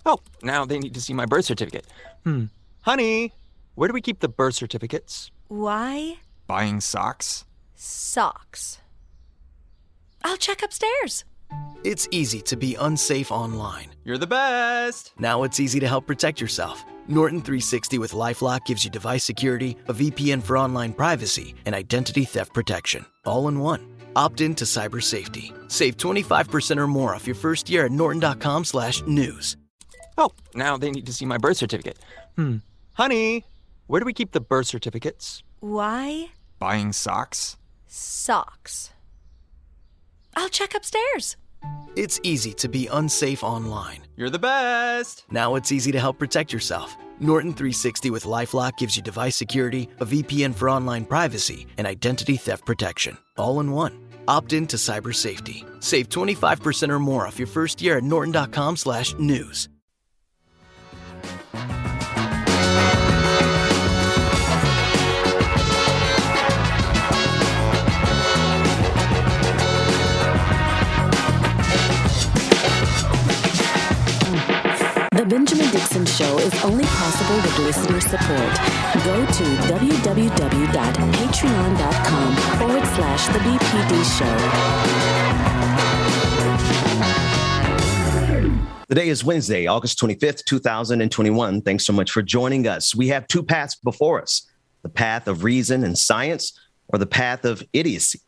Oh, now they need to see my birth certificate. Honey, where do we keep the birth certificates? Why? Buying socks? Socks. I'll check upstairs. It's easy to be unsafe online. You're the best. Now it's easy to help protect yourself. Norton 360 with LifeLock gives you device security, a VPN for online privacy, and identity theft protection, all in one. Opt in to cyber safety. Save 25% or more off your first year at norton.com/news. Oh, now they need to see my birth certificate. Honey, where do we keep the birth certificates? Why? Buying socks? Socks. I'll check upstairs. It's easy to be unsafe online. You're the best. Now it's easy to help protect yourself. Norton 360 with LifeLock gives you device security, a VPN for online privacy, and identity theft protection, all in one. Opt in to cyber safety. Save 25% or more off your first year at norton.com/news. The Benjamin Dixon Show is only possible with listener support. Go to www.patreon.com/The BPD Show. Today is Wednesday, August 25th, 2021. Thanks so much for joining us. We have two paths before us, the path of reason and science or the path of idiocy.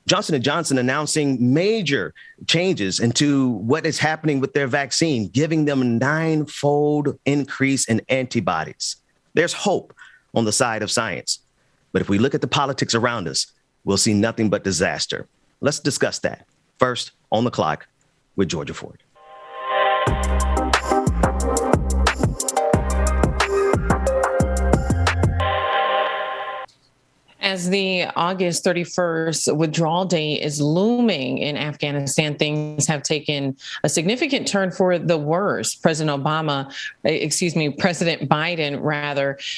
Johnson & Johnson announcing major changes into what is happening with their vaccine, giving them a 9-fold increase in antibodies. There's hope on the side of science. But if we look at the politics around us, we'll see nothing but disaster. Let's discuss that. First, on the clock with Georgia Ford. As the August 31st withdrawal date is looming in Afghanistan, things have taken a significant turn for the worse. President Biden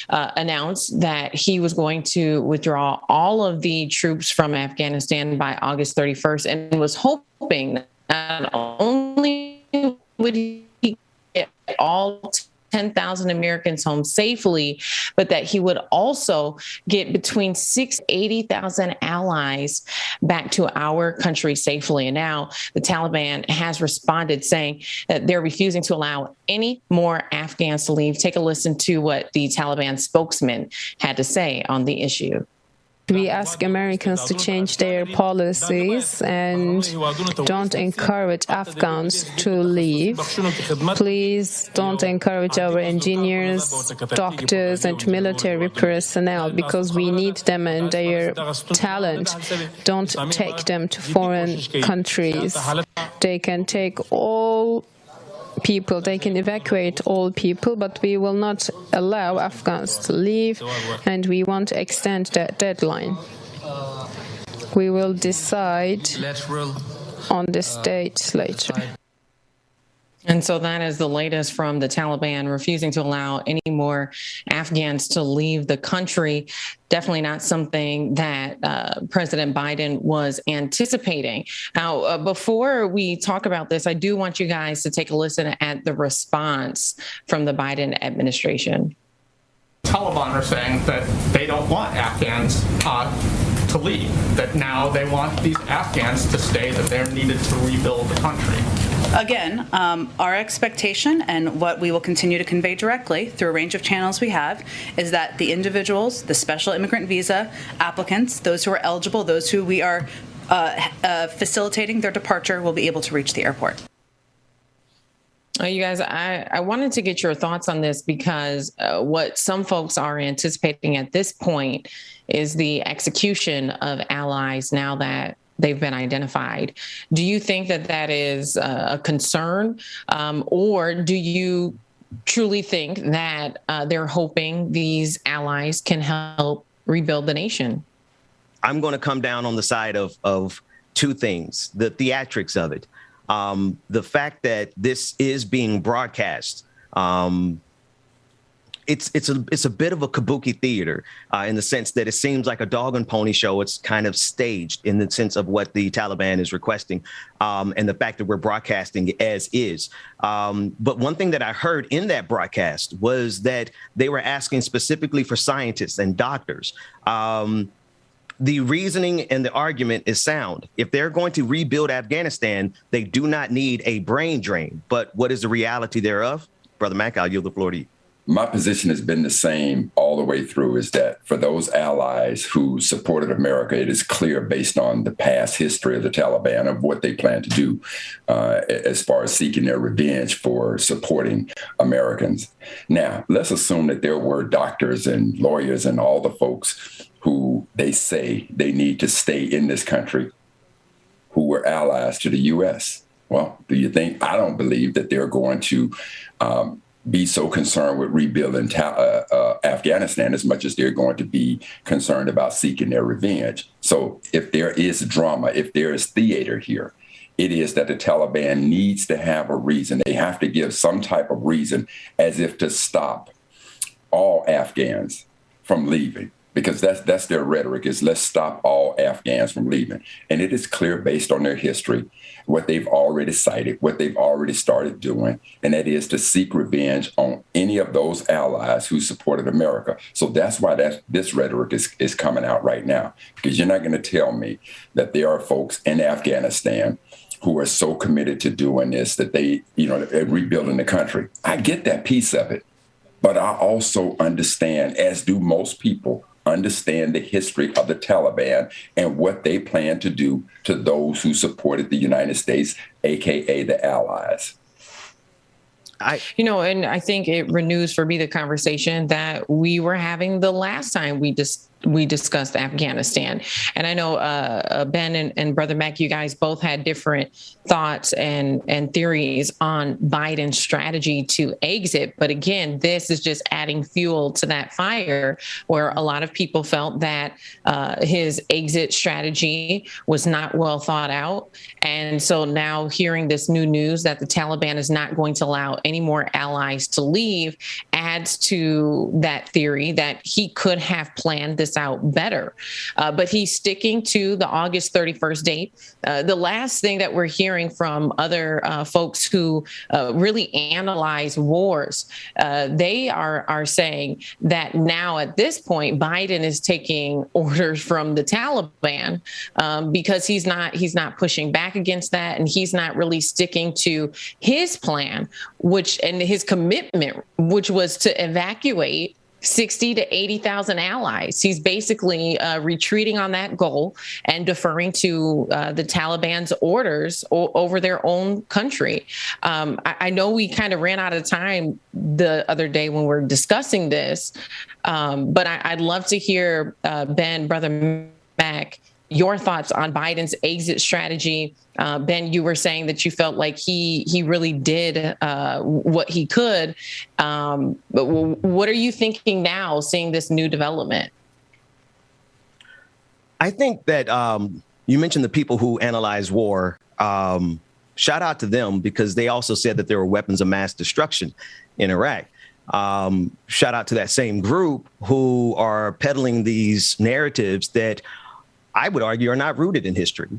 announced that he was going to withdraw all of the troops from Afghanistan by August 31st and was hoping that not only would he get all 10,000 Americans home safely, but that he would also get between 6,000 to 80,000 allies back to our country safely. And now the Taliban has responded saying that they're refusing to allow any more Afghans to leave. Take a listen to what the Taliban spokesman had to say on the issue. We ask Americans to change their policies and don't encourage Afghans to leave. Please don't encourage our engineers, doctors, and military personnel because we need them and their talent. Don't take them to foreign countries. They can take all people, they can evacuate all people, but we will not allow Afghans to leave, and we want to extend that deadline. We will decide on this date later. And so that is the latest from the Taliban, refusing to allow any more Afghans to leave the country. Definitely not something that President Biden was anticipating. Now, before we talk about this, I do want you guys to take a listen at the response from the Biden administration. Taliban are saying that they don't want Afghans to leave, that now they want these Afghans to stay, that they're needed to rebuild the country. Again, our expectation and what we will continue to convey directly through a range of channels we have is that the individuals, the special immigrant visa applicants, those who are eligible, those who we are facilitating their departure will be able to reach the airport. You guys, I wanted to get your thoughts on this because what some folks are anticipating at this point is the execution of allies now that they've been identified. Do you think that that is a concern, or do you truly think that they're hoping these allies can help rebuild the nation? I'm going to come down on the side of two things, the theatrics of it. The fact that this is being broadcast it's a bit of a kabuki theater in the sense that it seems like a dog and pony show. It's kind of staged in the sense of what the Taliban is requesting and the fact that we're broadcasting as is. But one thing that I heard in that broadcast was that they were asking specifically for scientists and doctors. The reasoning and the argument is sound. If they're going to rebuild Afghanistan, they do not need a brain drain. But what is the reality thereof? Brother Mack, I'll yield the floor to you. My position has been the same all the way through, is that for those allies who supported America, it is clear based on the past history of the Taliban of what they plan to do as far as seeking their revenge for supporting Americans. Now, let's assume that there were doctors and lawyers and all the folks who they say they need to stay in this country who were allies to the U.S. Well, do you think? I don't believe that they're going to be so concerned with rebuilding Afghanistan as much as they're going to be concerned about seeking their revenge. So if there is drama, if there is theater here, it is that the Taliban needs to have a reason. They have to give some type of reason as if to stop all Afghans from leaving. Because that's their rhetoric, is let's stop all Afghans from leaving. And it is clear based on their history, what they've already cited, what they've already started doing, and that is to seek revenge on any of those allies who supported America. So that's why this rhetoric is coming out right now, because you're not going to tell me that there are folks in Afghanistan who are so committed to doing this that they, rebuilding the country. I get that piece of it, but I also understand, as do most people, understand the history of the Taliban and what they plan to do to those who supported the United States, AKA the allies. And I think it renews for me the conversation that we were having the last time we discussed Afghanistan. And I know Ben and Brother Mac, you guys both had different thoughts and theories on Biden's strategy to exit. But again, this is just adding fuel to that fire, where a lot of people felt that his exit strategy was not well thought out. And so now hearing this new news that the Taliban is not going to allow any more allies to leave adds to that theory that he could have planned this out better. But he's sticking to the August 31st date. The last thing that we're hearing from other folks who really analyze wars, they are saying that now at this point, Biden is taking orders from the Taliban because he's not pushing back against that, and he's not really sticking to his plan, and his commitment, which was to evacuate 60 to 80,000 allies. He's basically retreating on that goal and deferring to the Taliban's orders over their own country. I know we kind of ran out of time the other day when we were discussing this, but I'd love to hear, Ben, Brother Mac, your thoughts on Biden's exit strategy. Ben, you were saying that you felt like he really did what he could. But what are you thinking now, seeing this new development? I think that you mentioned the people who analyze war. Shout out to them, because they also said that there were weapons of mass destruction in Iraq. Shout out to that same group who are peddling these narratives that I would argue are not rooted in history,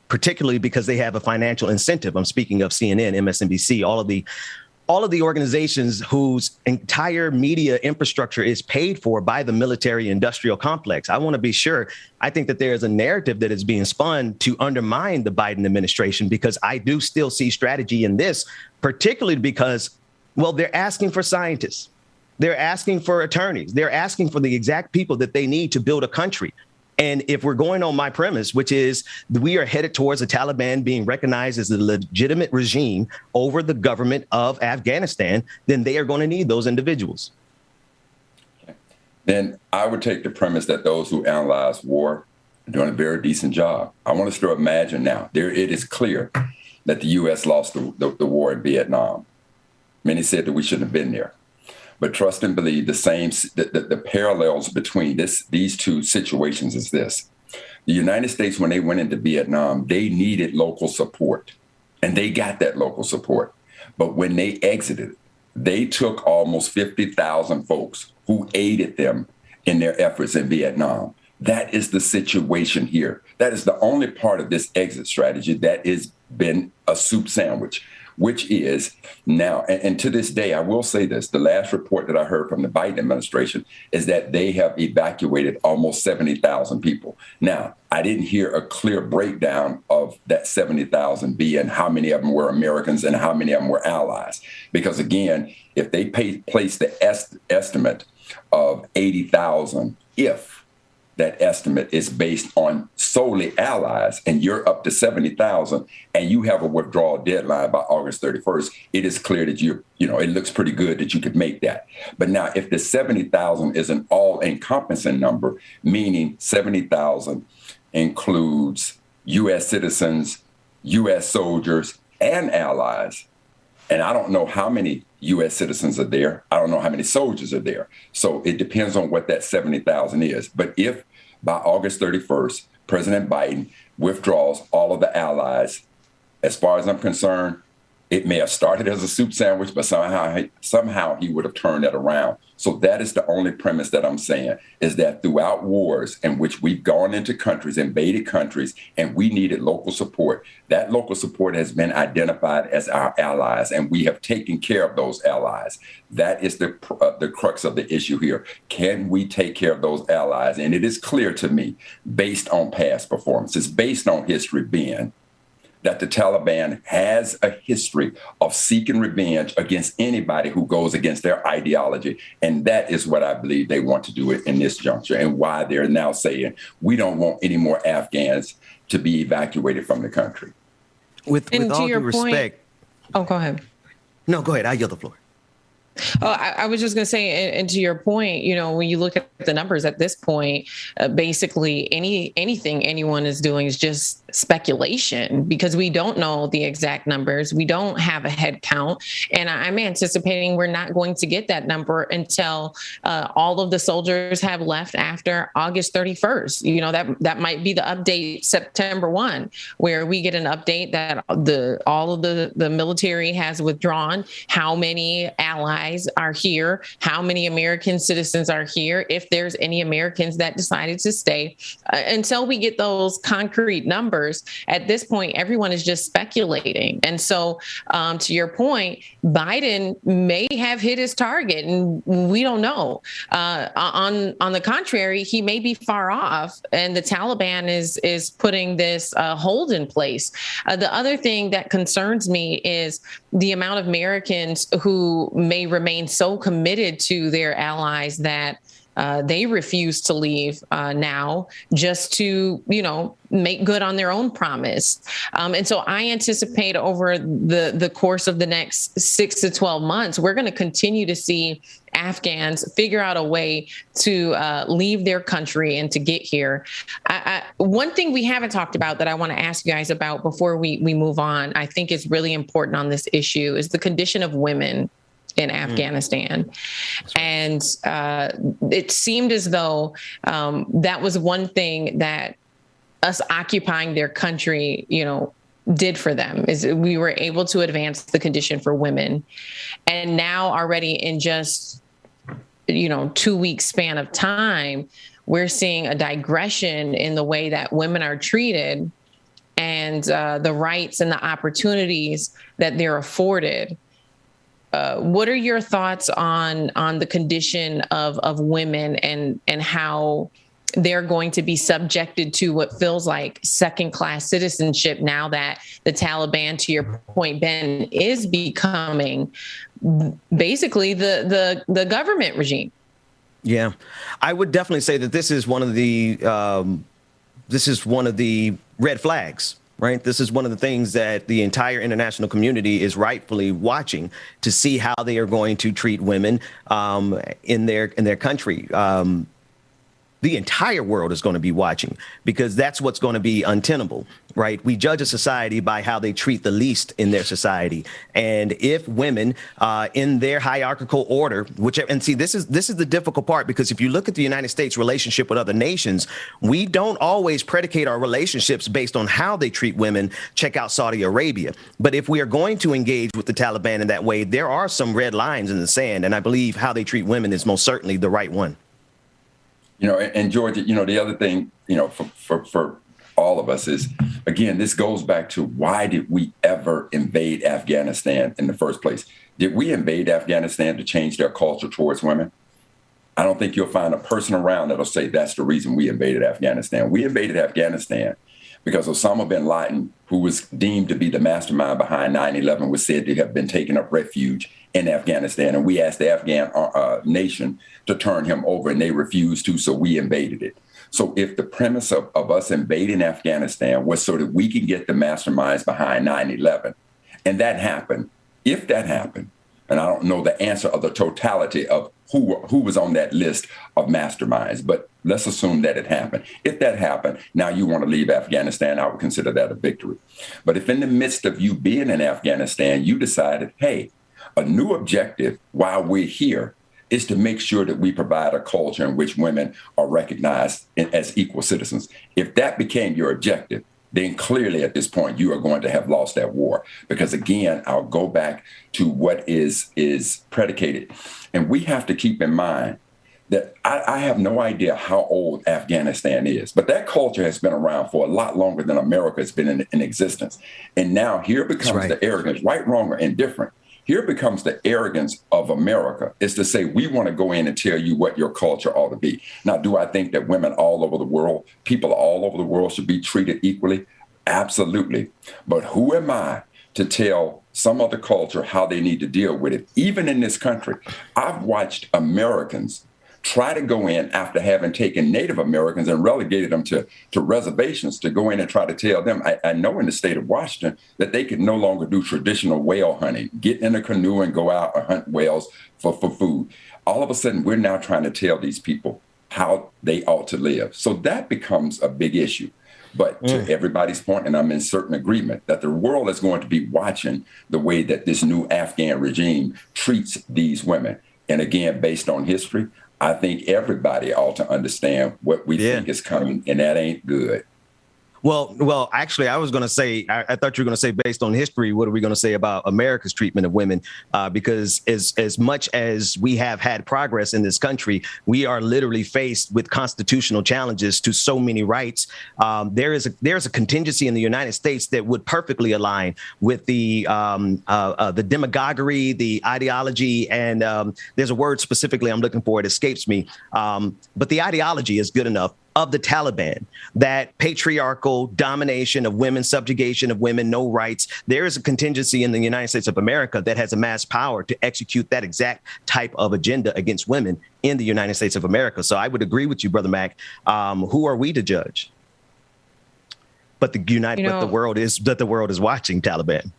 particularly because they have a financial incentive. I'm speaking of CNN, MSNBC, all of the organizations whose entire media infrastructure is paid for by the military industrial complex. I want to be sure. I think that there is a narrative that is being spun to undermine the Biden administration, because I do still see strategy in this, particularly because, well, they're asking for scientists. They're asking for attorneys. They're asking for the exact people that they need to build a country. And if we're going on my premise, which is we are headed towards the Taliban being recognized as a legitimate regime over the government of Afghanistan, then they are going to need those individuals. Then I would take the premise that those who analyze war are doing a very decent job. I want us to imagine now, it is clear that the U.S. lost the war in Vietnam. Many said that we shouldn't have been there. But trust and believe the parallels between these two situations is this. The United States, when they went into Vietnam, they needed local support, and they got that local support. But when they exited, They took almost 50,000 folks who aided them in their efforts in Vietnam. That is the situation here. That is the only part of this exit strategy that has been a soup sandwich, which is now, and to this day, I will say this, the last report that I heard from the Biden administration is that they have evacuated almost 70,000 people. Now, I didn't hear a clear breakdown of that 70,000 being how many of them were Americans and how many of them were allies. Because again, if they place the estimate of 80,000, if that estimate is based on solely allies, and you're up to 70,000, and you have a withdrawal deadline by August 31st, it is clear that it looks pretty good that you could make that. But now, if the 70,000 is an all-encompassing number, meaning 70,000 includes U.S. citizens, U.S. soldiers, and allies, and I don't know how many U.S. citizens are there. I don't know how many soldiers are there. So it depends on what that 70,000 is. But if by August 31st, President Biden withdraws all of the allies, as far as I'm concerned, it may have started as a soup sandwich, but somehow he would have turned that around. So that is the only premise that I'm saying, is that throughout wars in which we've gone into countries, invaded countries, and we needed local support, that local support has been identified as our allies, and we have taken care of those allies. That is the crux of the issue here. Can we take care of those allies? And it is clear to me, based on past performances, based on history being, that the Taliban has a history of seeking revenge against anybody who goes against their ideology. And that is what I believe they want to do in this juncture, and why they're now saying, we don't want any more Afghans to be evacuated from the country. With all due respect. Oh, go ahead. No, go ahead. I yield the floor. Oh, I was just going to say, and to your point, when you look at the numbers at this point, basically anything anyone is doing is just speculation, because we don't know the exact numbers. We don't have a head count. And I'm anticipating we're not going to get that number until all of the soldiers have left after August 31st. That might be the update September 1, where we get an update that all of the military has withdrawn, how many allies are here, how many American citizens are here, if there's any Americans that decided to stay. Until we get those concrete numbers, at this point, everyone is just speculating. And so, to your point, Biden may have hit his target, and we don't know. On the contrary, he may be far off, and the Taliban is putting this hold in place. The other thing that concerns me is the amount of Americans who may remain so committed to their allies that they refuse to leave now, just to, make good on their own promise. And so I anticipate over the course of the next 6 to 12 months, we're going to continue to see Afghans figure out a way to leave their country and to get here. One thing we haven't talked about that I want to ask you guys about before we move on, I think is really important on this issue, is the condition of women in Afghanistan. And it seemed as though that was one thing that us occupying their country, did for them, is we were able to advance the condition for women. And now already in just, 2 weeks span of time, we're seeing a digression in the way that women are treated and the rights and the opportunities that they're afforded. What are your thoughts on the condition of women and how they're going to be subjected to what feels like second-class citizenship now that the Taliban, to your point, Ben, is becoming basically the government regime? Yeah, I would definitely say that this is one of the red flags. Right. This is one of the things that the entire international community is rightfully watching to see how they are going to treat women in their country. the entire world is going to be watching, because that's what's going to be untenable, right? We judge a society by how they treat the least in their society. And if women in their hierarchical order, and see, this is the difficult part, because if you look at the United States relationship with other nations, we don't always predicate our relationships based on how they treat women. Check out Saudi Arabia. But if we are going to engage with the Taliban in that way, there are some red lines in the sand. And I believe how they treat women is most certainly the right one. And Georgia, the other thing, for all of us is, again, this goes back to, why did we ever invade Afghanistan in the first place? Did we invade Afghanistan to change their culture towards women? I don't think you'll find a person around that'll say that's the reason we invaded Afghanistan. We invaded Afghanistan because Osama bin Laden, who was deemed to be the mastermind behind 9/11, was said to have been taking up refuge in Afghanistan. And we asked the Afghan nation to turn him over, and they refused to, so we invaded it. So if the premise of us invading Afghanistan was so that we could get the masterminds behind 9/11, and that happened, if that happened, and I don't know the answer of the totality of who was on that list of masterminds, but let's assume that it happened. If that happened, now you want to leave Afghanistan, I would consider that a victory. But if in the midst of you being in Afghanistan, you decided, hey, a new objective while we're here is to make sure that we provide a culture in which women are recognized as equal citizens. If that became your objective, then clearly at this point, you are going to have lost that war. Because again, I'll go back to what is predicated. And we have to keep in mind that I have no idea how old Afghanistan is, but that culture has been around for a lot longer than America has been in existence. And now here becomes the arrogance, right, wrong, or indifferent. Here becomes the arrogance of America, is to say, we want to go in and tell you what your culture ought to be. Now, do I think that women all over the world, people all over the world should be treated equally? Absolutely. But who am I to tell some other culture how they need to deal with it? Even in this country, I've watched Americans try to go in after having taken Native Americans and relegated them to reservations, to go in and try to tell them, I know in the state of Washington that they can no longer do traditional whale hunting, get in a canoe and go out and hunt whales for food. All of a sudden, we're now trying to tell these people how they ought to live. So that becomes a big issue. But to everybody's point, and I'm in certain agreement, that the world is going to be watching the way that this new Afghan regime treats these women. And again, based on history, I think everybody ought to understand what we think is coming, and that ain't good. Well, actually, I was going to say, I thought you were going to say, based on history, what are we going to say about America's treatment of women? Because as much as we have had progress in this country, we are literally faced with constitutional challenges to so many rights. There's a contingency in the United States that would perfectly align with the demagoguery, the ideology, and there's a word specifically I'm looking for. It escapes me. But the ideology is good enough of the Taliban, that patriarchal domination of women, subjugation of women, no rights. There is a contingency in the United States of America that has amassed power to execute that exact type of agenda against women in the United States of America. So I would agree with you, Brother Mac. Who are we to judge? But the world is watching, Taliban.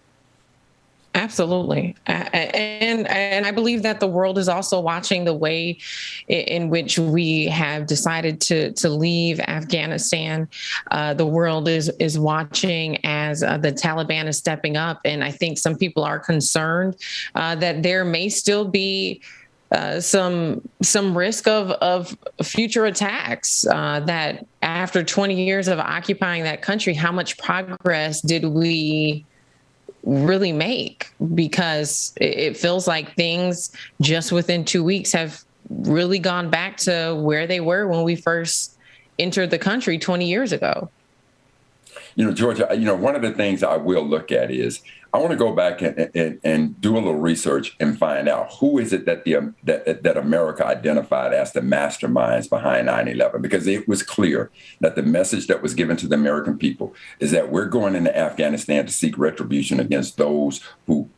Absolutely. And I believe that the world is also watching the way in which we have decided to leave Afghanistan. The world is watching as the Taliban is stepping up. And I think some people are concerned that there may still be some risk of future attacks, that after 20 years of occupying that country, how much progress did we really make? Because it feels like things just within 2 weeks have really gone back to where they were when we first entered the country 20 years ago. Georgia, one of the things I will look at is I want to go back and do a little research and find out who is it that America identified as the masterminds behind 9/11, because it was clear that the message that was given to the American people is that we're going into Afghanistan to seek retribution against those who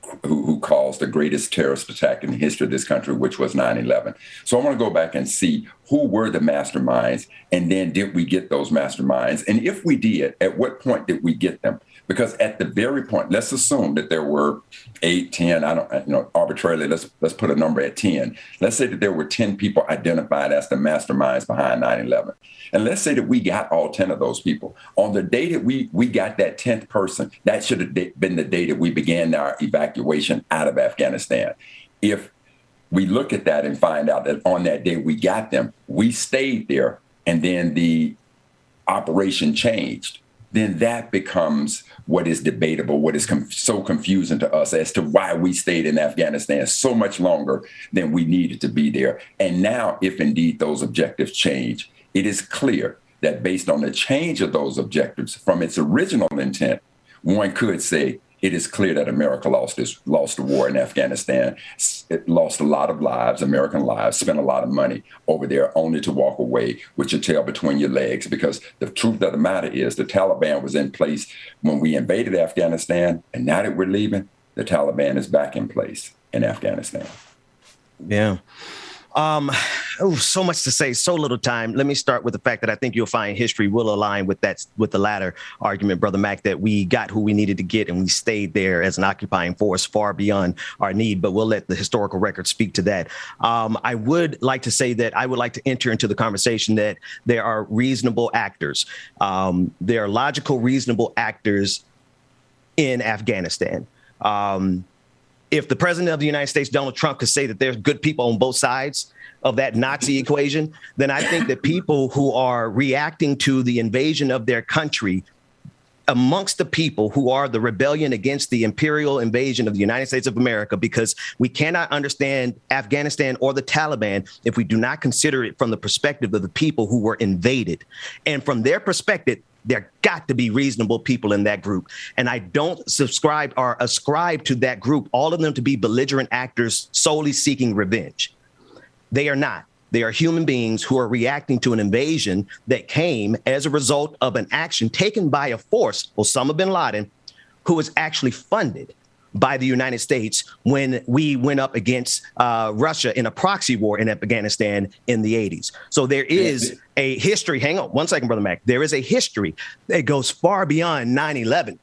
caused the greatest terrorist attack in the history of this country, which was 9/11. So I want to go back and see who were the masterminds, and then did we get those masterminds? And if we did, at what point did we get them? Because at the very point, let's assume assume that there were 8, 10, I don't, arbitrarily, let's put a number at 10. Let's say that there were 10 people identified as the masterminds behind 9/11. And let's say that we got all 10 of those people. On the day that we got that 10th person, that should have been the day that we began our evacuation out of Afghanistan. If we look at that and find out that on that day we got them, we stayed there, and then the operation changed, then that becomes what is debatable, what is so confusing to us as to why we stayed in Afghanistan so much longer than we needed to be there. And now, if indeed those objectives change, it is clear that based on the change of those objectives from its original intent, one could say it is clear that America lost the war in Afghanistan. It lost a lot of lives, American lives, spent a lot of money over there only to walk away with your tail between your legs. Because the truth of the matter is the Taliban was in place when we invaded Afghanistan. And now that we're leaving, the Taliban is back in place in Afghanistan. Yeah. So much to say, so little time. Let me start with the fact that I think you'll find history will align with the latter argument, Brother Mac, that we got who we needed to get and we stayed there as an occupying force far beyond our need. But we'll let the historical record speak to that. I would like to say that I would like to enter into the conversation that there are reasonable actors. There are logical, reasonable actors in Afghanistan. If the president of the United States, Donald Trump, could say that there's good people on both sides of that Nazi equation, then I think that people who are reacting to the invasion of their country amongst the people who are the rebellion against the imperial invasion of the United States of America, because we cannot understand Afghanistan or the Taliban if we do not consider it from the perspective of the people who were invaded. And from their perspective, there got to be reasonable people in that group. And I don't subscribe or ascribe to that group, all of them, to be belligerent actors solely seeking revenge. They are not. They are human beings who are reacting to an invasion that came as a result of an action taken by a force, Osama bin Laden, who was actually funded by the United States when we went up against Russia in a proxy war in Afghanistan in the 80s. So there is a history. Hang on one second, Brother Mac. There is a history that goes far beyond 9/11.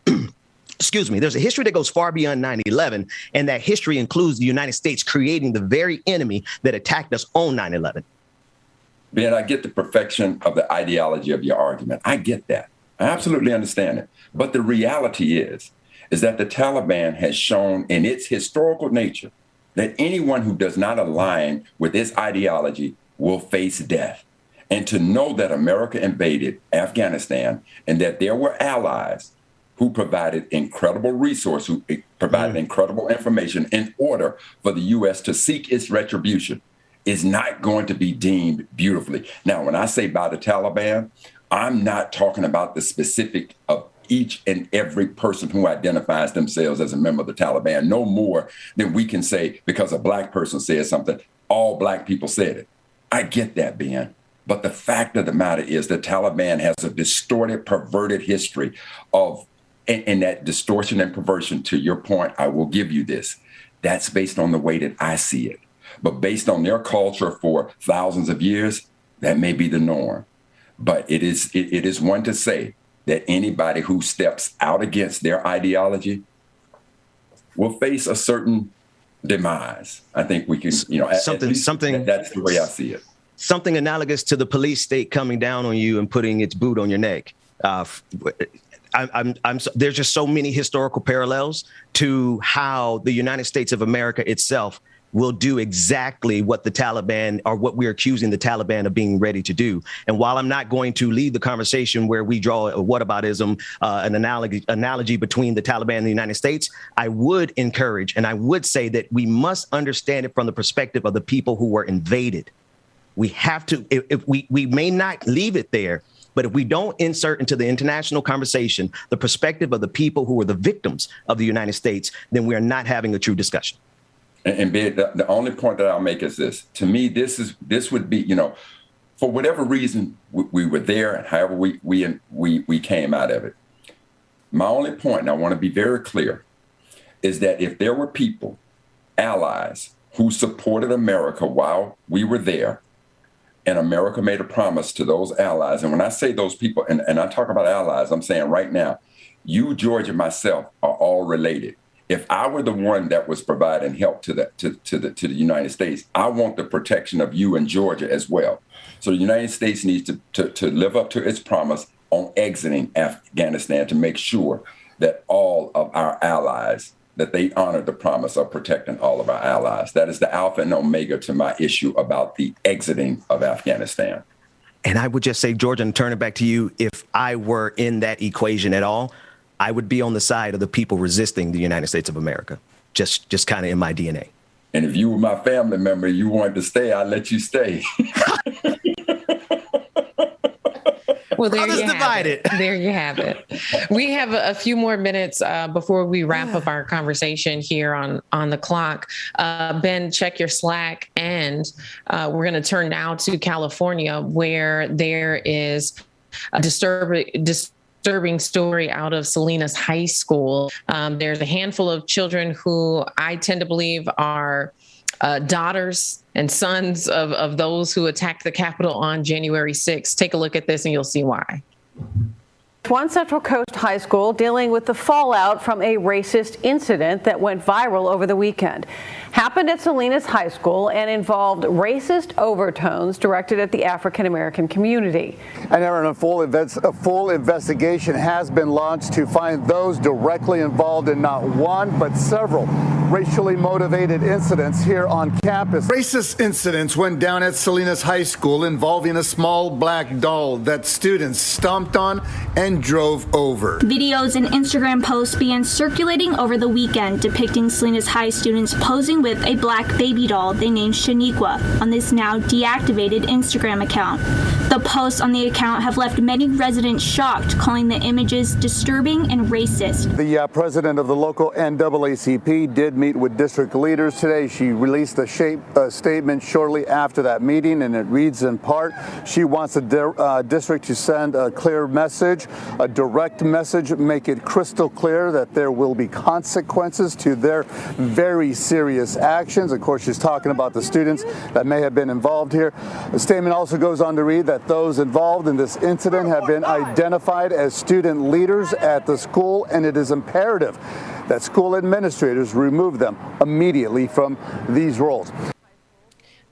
Excuse me. There's a history that goes far beyond 9/11. And that history includes the United States creating the very enemy that attacked us on 9/11. Ben, I get the perfection of the ideology of your argument. I get that. I absolutely understand it. But the reality is that the Taliban has shown in its historical nature that anyone who does not align with its ideology will face death. And to know that America invaded Afghanistan and that there were allies who provided incredible resources, who provided incredible information in order for the U.S. to seek its retribution is not going to be deemed beautifully. Now, when I say by the Taliban, I'm not talking about the specific of each and every person who identifies themselves as a member of the Taliban, no more than we can say because a black person said something, all black people said it. I get that, Ben. But the fact of the matter is the Taliban has a distorted, perverted history of, and that distortion and perversion, to your point, I will give you this. That's based on the way that I see it. But based on their culture for thousands of years, that may be the norm. But it is one to say that anybody who steps out against their ideology will face a certain demise. I think we can, something that's the way I see it. Something analogous to the police state coming down on you and putting its boot on your neck. There's just so many historical parallels to how the United States of America itself will do exactly what the Taliban, or what we're accusing the Taliban of being ready to do. And while I'm not going to lead the conversation where we draw a whataboutism, an analogy between the Taliban and the United States, I would encourage and I would say that we must understand it from the perspective of the people who were invaded. We have to, if we may not leave it there, but if we don't insert into the international conversation the perspective of the people who were the victims of the United States, then we are not having a true discussion. And the only point that I'll make is this. To me, this would be, for whatever reason we were there and however we came out of it. My only point, and I want to be very clear, is that if there were people, allies, who supported America while we were there, and America made a promise to those allies, and when I say those people, and I talk about allies, I'm saying right now, you, George, and myself are all related. If I were the one that was providing help to the United States, I want the protection of you in Georgia as well. So the United States needs to live up to its promise on exiting Afghanistan to make sure that all of our allies, that they honor the promise of protecting all of our allies. That is the alpha and omega to my issue about the exiting of Afghanistan. And I would just say, George, and turn it back to you, if I were in that equation at all, I would be on the side of the people resisting the United States of America, just kind of in my DNA. And if you were my family member, you wanted to stay, I'd let you stay. Well, there Brothers you have divided. it. There you have it. We have a few more minutes before we wrap up our conversation here on the clock. Ben, check your Slack, and we're going to turn now to California, where there is a disturbing story out of Salinas High School. There's a handful of children who I tend to believe are daughters and sons of those who attacked the Capitol on January 6th. Take a look at this and you'll see why. One Central Coast high school dealing with the fallout from a racist incident that went viral over the weekend. Happened at Salinas High School and involved racist overtones directed at the African-American community. And Aaron, a full investigation has been launched to find those directly involved in not one, but several racially motivated incidents here on campus. Racist incidents went down at Salinas High School involving a small black doll that students stomped on and drove over. Videos and Instagram posts began circulating over the weekend depicting Salinas High students posing with a black baby doll they named Shaniqua on this now deactivated Instagram account. The posts on the account have left many residents shocked, calling the images disturbing and racist. The president of the local NAACP did meet with district leaders today. She released a statement shortly after that meeting, and it reads in part, she wants the district to send a clear message, a direct message, make it crystal clear that there will be consequences to their very serious actions. Of course, she's talking about the students that may have been involved here. The statement also goes on to read that those involved in this incident have been identified as student leaders at the school, and it is imperative that school administrators remove them immediately from these roles.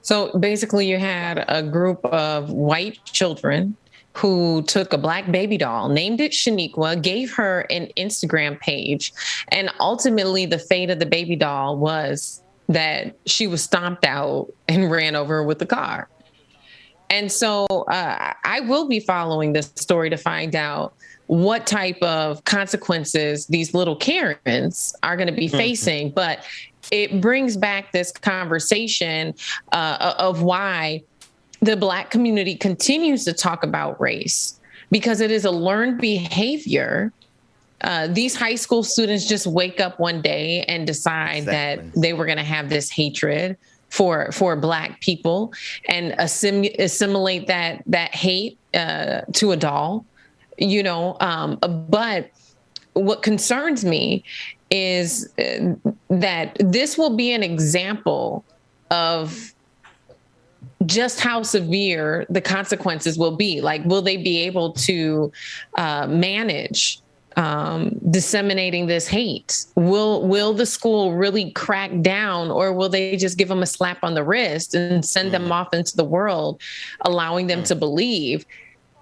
So basically, you had a group of white children who took a black baby doll, named it Shaniqua, gave her an Instagram page, and ultimately the fate of the baby doll was that she was stomped out and ran over with the car. And so I will be following this story to find out what type of consequences these little Karens are going to be facing. But it brings back this conversation of why the Black community continues to talk about race, because it is a learned behavior. These high school students just wake up one day and decide that they were going to have this hatred for Black people and assimilate that hate to a doll, you know. But what concerns me is that this will be an example of just how severe the consequences will be. Like, will they be able to manage disseminating this hate? Will the school really crack down, or will they just give them a slap on the wrist and send them off into the world, allowing them to believe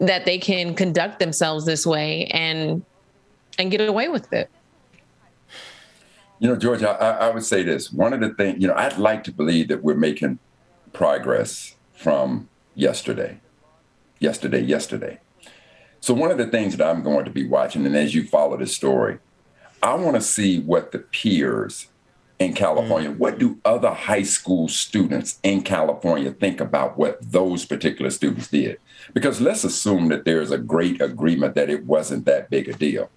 that they can conduct themselves this way and get away with it? You know, George, I would say this. One of the things, you know, I'd like to believe that we're making progress from yesterday. So one of the things that I'm going to be watching, and as you follow this story, I want to see what the peers in California, what do other high school students in California think about what those particular students did? Because let's assume that there's a great agreement that it wasn't that big a deal.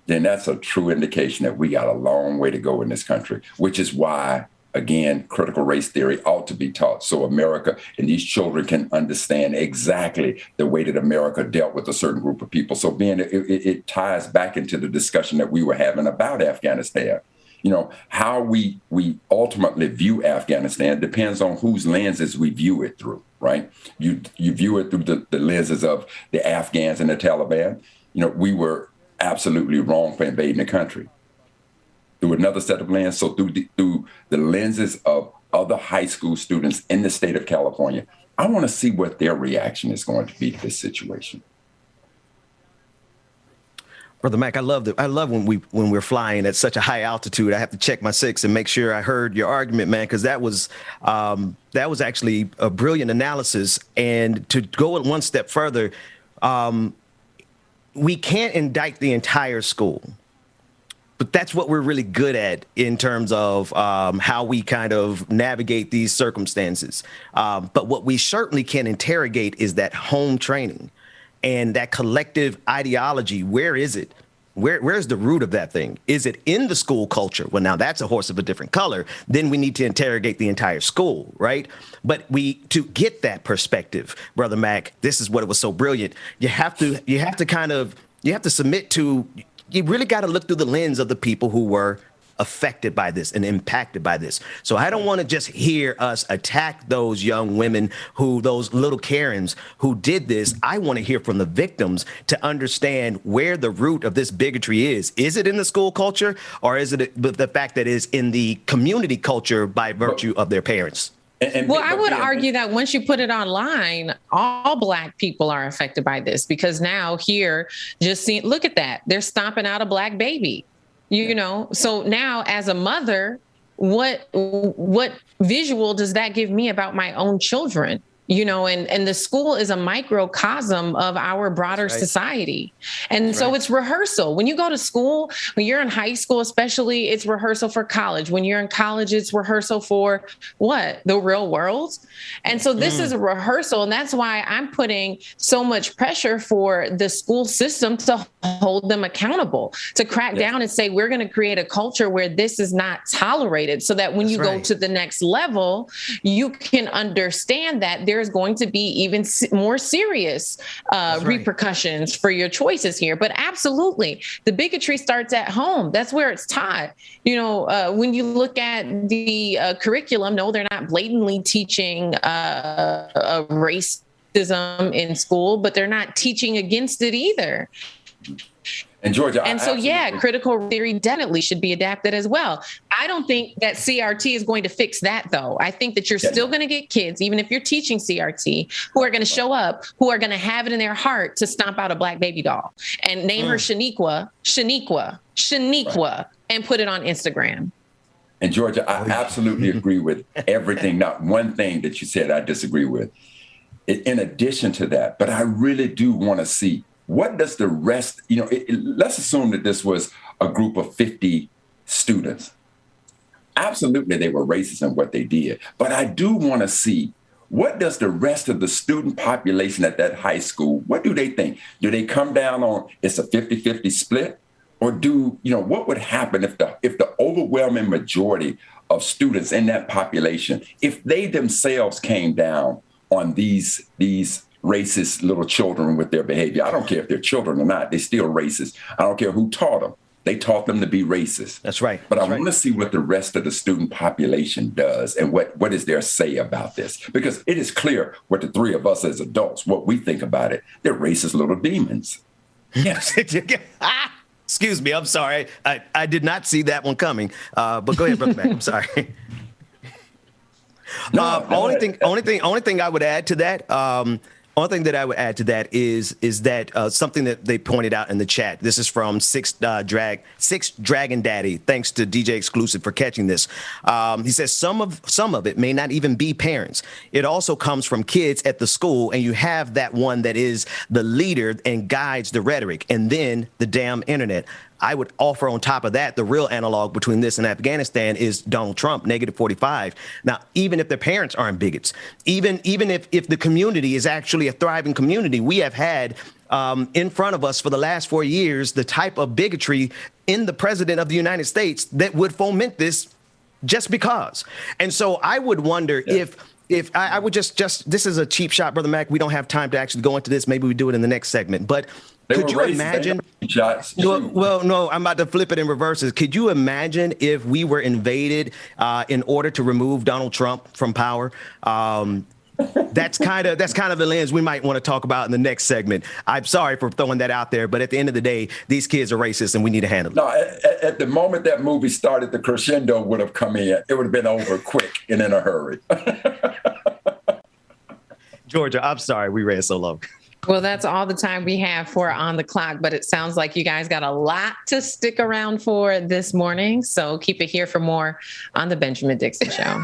Then that's a true indication that we got a long way to go in this country, which is why, again, critical race theory ought to be taught so America and these children can understand exactly the way that America dealt with a certain group of people. So it ties back into the discussion that we were having about Afghanistan. You know, how we ultimately view Afghanistan depends on whose lenses we view it through, right? You view it through the lenses of the Afghans and the Taliban. You know, we were absolutely wrong for invading the country. through another set of lens. So through the lenses of other high school students in the state of California, I want to see what their reaction is going to be to this situation. Brother Mac, I love when we're flying at such a high altitude. I have to check my six and make sure I heard your argument, man, because that was actually a brilliant analysis. And to go one step further, we can't indict the entire school, but that's what we're really good at in terms of how we kind of navigate these circumstances. But what we certainly can interrogate is that home training. And that collective ideology, where is it? Where's the root of that thing? Is it in the school culture? Well, now that's a horse of a different color. Then we need to interrogate the entire school, right? But to get that perspective, Brother Mac, this is what it was so brilliant. You have to submit to, you really got to look through the lens of the people who were affected by this and impacted by this. So I don't want to just hear us attack those young women those little Karens who did this. I want to hear from the victims to understand where the root of this bigotry is. Is it in the school culture, or is it the fact that it is in the community culture by virtue of their parents? I would argue that once you put it online, all Black people are affected by this, because now here, look at that. They're stomping out a Black baby. You know, so now as a mother, what visual does that give me about my own children? You know, and the school is a microcosm of our broader society. And so it's rehearsal. When you go to school, when you're in high school, especially, it's rehearsal for college. When you're in college, it's rehearsal for what? The real world. And so this is a rehearsal. And that's why I'm putting so much pressure for the school system to hold them accountable, to crack down and say, we're going to create a culture where this is not tolerated, so that when you go to the next level, you can understand that there's going to be even more serious repercussions for your choices here. But absolutely, the bigotry starts at home. That's where it's taught. You know, when you look at the curriculum, no, they're not blatantly teaching racism in school, but they're not teaching against it either. And Georgia, and so, critical theory definitely should be adapted as well. I don't think that CRT is going to fix that, though. I think that you're still going to get kids, even if you're teaching CRT, who are going to show up, who are going to have it in their heart to stomp out a Black baby doll and name her Shaniqua, and put it on Instagram. And Georgia, I absolutely agree with everything. Not one thing that you said I disagree with. In addition to that, but I really do want to see, what does the rest, let's assume that this was a group of 50 students. Absolutely, they were racist in what they did. But I do want to see, what does the rest of the student population at that high school, what do they think? Do they come down on it's a 50-50 split? Or what would happen if the overwhelming majority of students in that population, if they themselves came down on these racist little children with their behavior? I don't care if they're children or not, they're still racist. I don't care who taught them. They taught them to be racist. That's right. But I want to see what the rest of the student population does and what is their say about this. Because it is clear what the three of us as adults, what we think about it. They're racist little demons. Yes. Excuse me. I'm sorry. I did not see that one coming. But go ahead, Brother Mac. I'm sorry. Only thing I would add to that. Only thing that I would add to that is that something that they pointed out in the chat. This is from Six Dragon Daddy. Thanks to DJ Exclusive for catching this. He says some of it may not even be parents. It also comes from kids at the school, and you have that one that is the leader and guides the rhetoric, and then the damn internet. I would offer on top of that, the real analog between this and Afghanistan is Donald Trump, -45. Now, even if the parents aren't bigots, even if the community is actually a thriving community, we have had in front of us for the last 4 years the type of bigotry in the president of the United States that would foment this just because. And so I would wonder if I would just this is a cheap shot, Brother Mac. We don't have time to actually go into this. Maybe we do it in the next segment. But could you imagine? Well, no, I'm about to flip it in reverses. Could you imagine if we were invaded in order to remove Donald Trump from power? That's kind of the lens we might want to talk about in the next segment. I'm sorry for throwing that out there, but at the end of the day, these kids are racist and we need to handle it. No, at the moment that movie started, the crescendo would have come in. It would have been over quick and in a hurry. Georgia, I'm sorry we ran so long. Well, that's all the time we have for On the Clock, but it sounds like you guys got a lot to stick around for this morning. So keep it here for more on The Benjamin Dixon Show.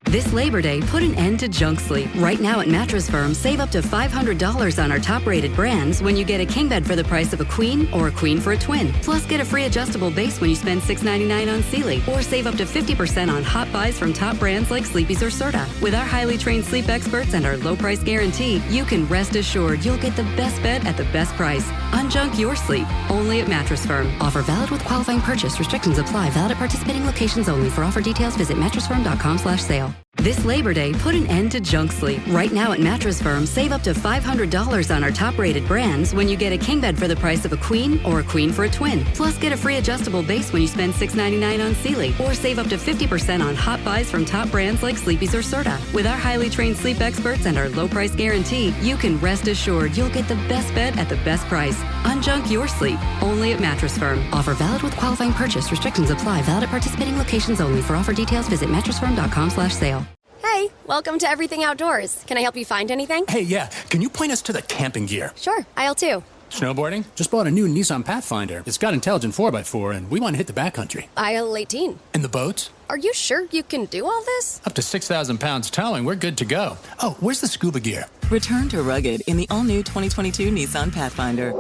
This Labor Day, put an end to junk sleep. Right now at Mattress Firm, save up to $500 on our top-rated brands when you get a king bed for the price of a queen or a queen for a twin. Plus, get a free adjustable base when you spend $6.99 on Sealy. Or save up to 50% on hot buys from top brands like Sleepy's or Serta. With our highly trained sleep experts and our low price guarantee, you can rest assured you'll get the best bed at the best price. Unjunk your sleep. Only at Mattress Firm. Offer valid with qualifying purchase. Restrictions apply. Valid at participating locations only. For offer details, visit mattressfirm.com/sale. This Labor Day, put an end to junk sleep. Right now at Mattress Firm, save up to $500 on our top-rated brands when you get a king bed for the price of a queen or a queen for a twin. Plus, get a free adjustable base when you spend $6.99 on Sealy. Or save up to 50% on hot buys from top brands like Sleepy's or Serta. With our highly trained sleep experts and our low price guarantee, you can rest assured you'll get the best bed at the best price. Unjunk your sleep. Only at Mattress Firm. Offer valid with qualifying purchase. Restrictions apply. Valid at participating locations only. For offer details, visit mattressfirm.com/sale. Hey, welcome to Everything Outdoors. Can I help you find anything? Hey, yeah. Can you point us to the camping gear? Sure, aisle 2. Snowboarding? Just bought a new Nissan Pathfinder. It's got intelligent 4x4, and we want to hit the backcountry. Aisle 18. And the boats? Are you sure you can do all this? Up to 6,000 pounds towing, we're good to go. Oh, where's the scuba gear? Return to rugged in the all-new 2022 Nissan Pathfinder.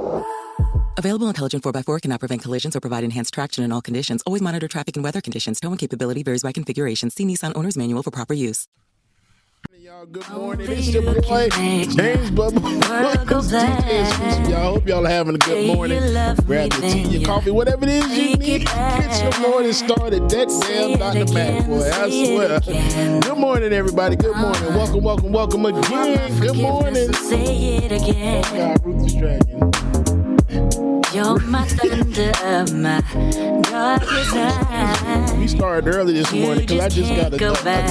Available intelligent 4x4 cannot prevent collisions or provide enhanced traction in all conditions. Always monitor traffic and weather conditions. Towing capability varies by configuration. See Nissan Owner's Manual for proper use. Y'all, good morning. It's your boy, James Bubba. Welcome to y'all. Hope y'all are having a good morning. Grab your tea, your coffee, whatever it is you need. Get your morning started. That damn Dr. Mac, boy. I swear. Good morning, everybody. Good morning. Welcome again. Good morning. Say it again. Y'all, Ruthless Dragon. You're my thunder, my darkest night. We started early this morning because I just got a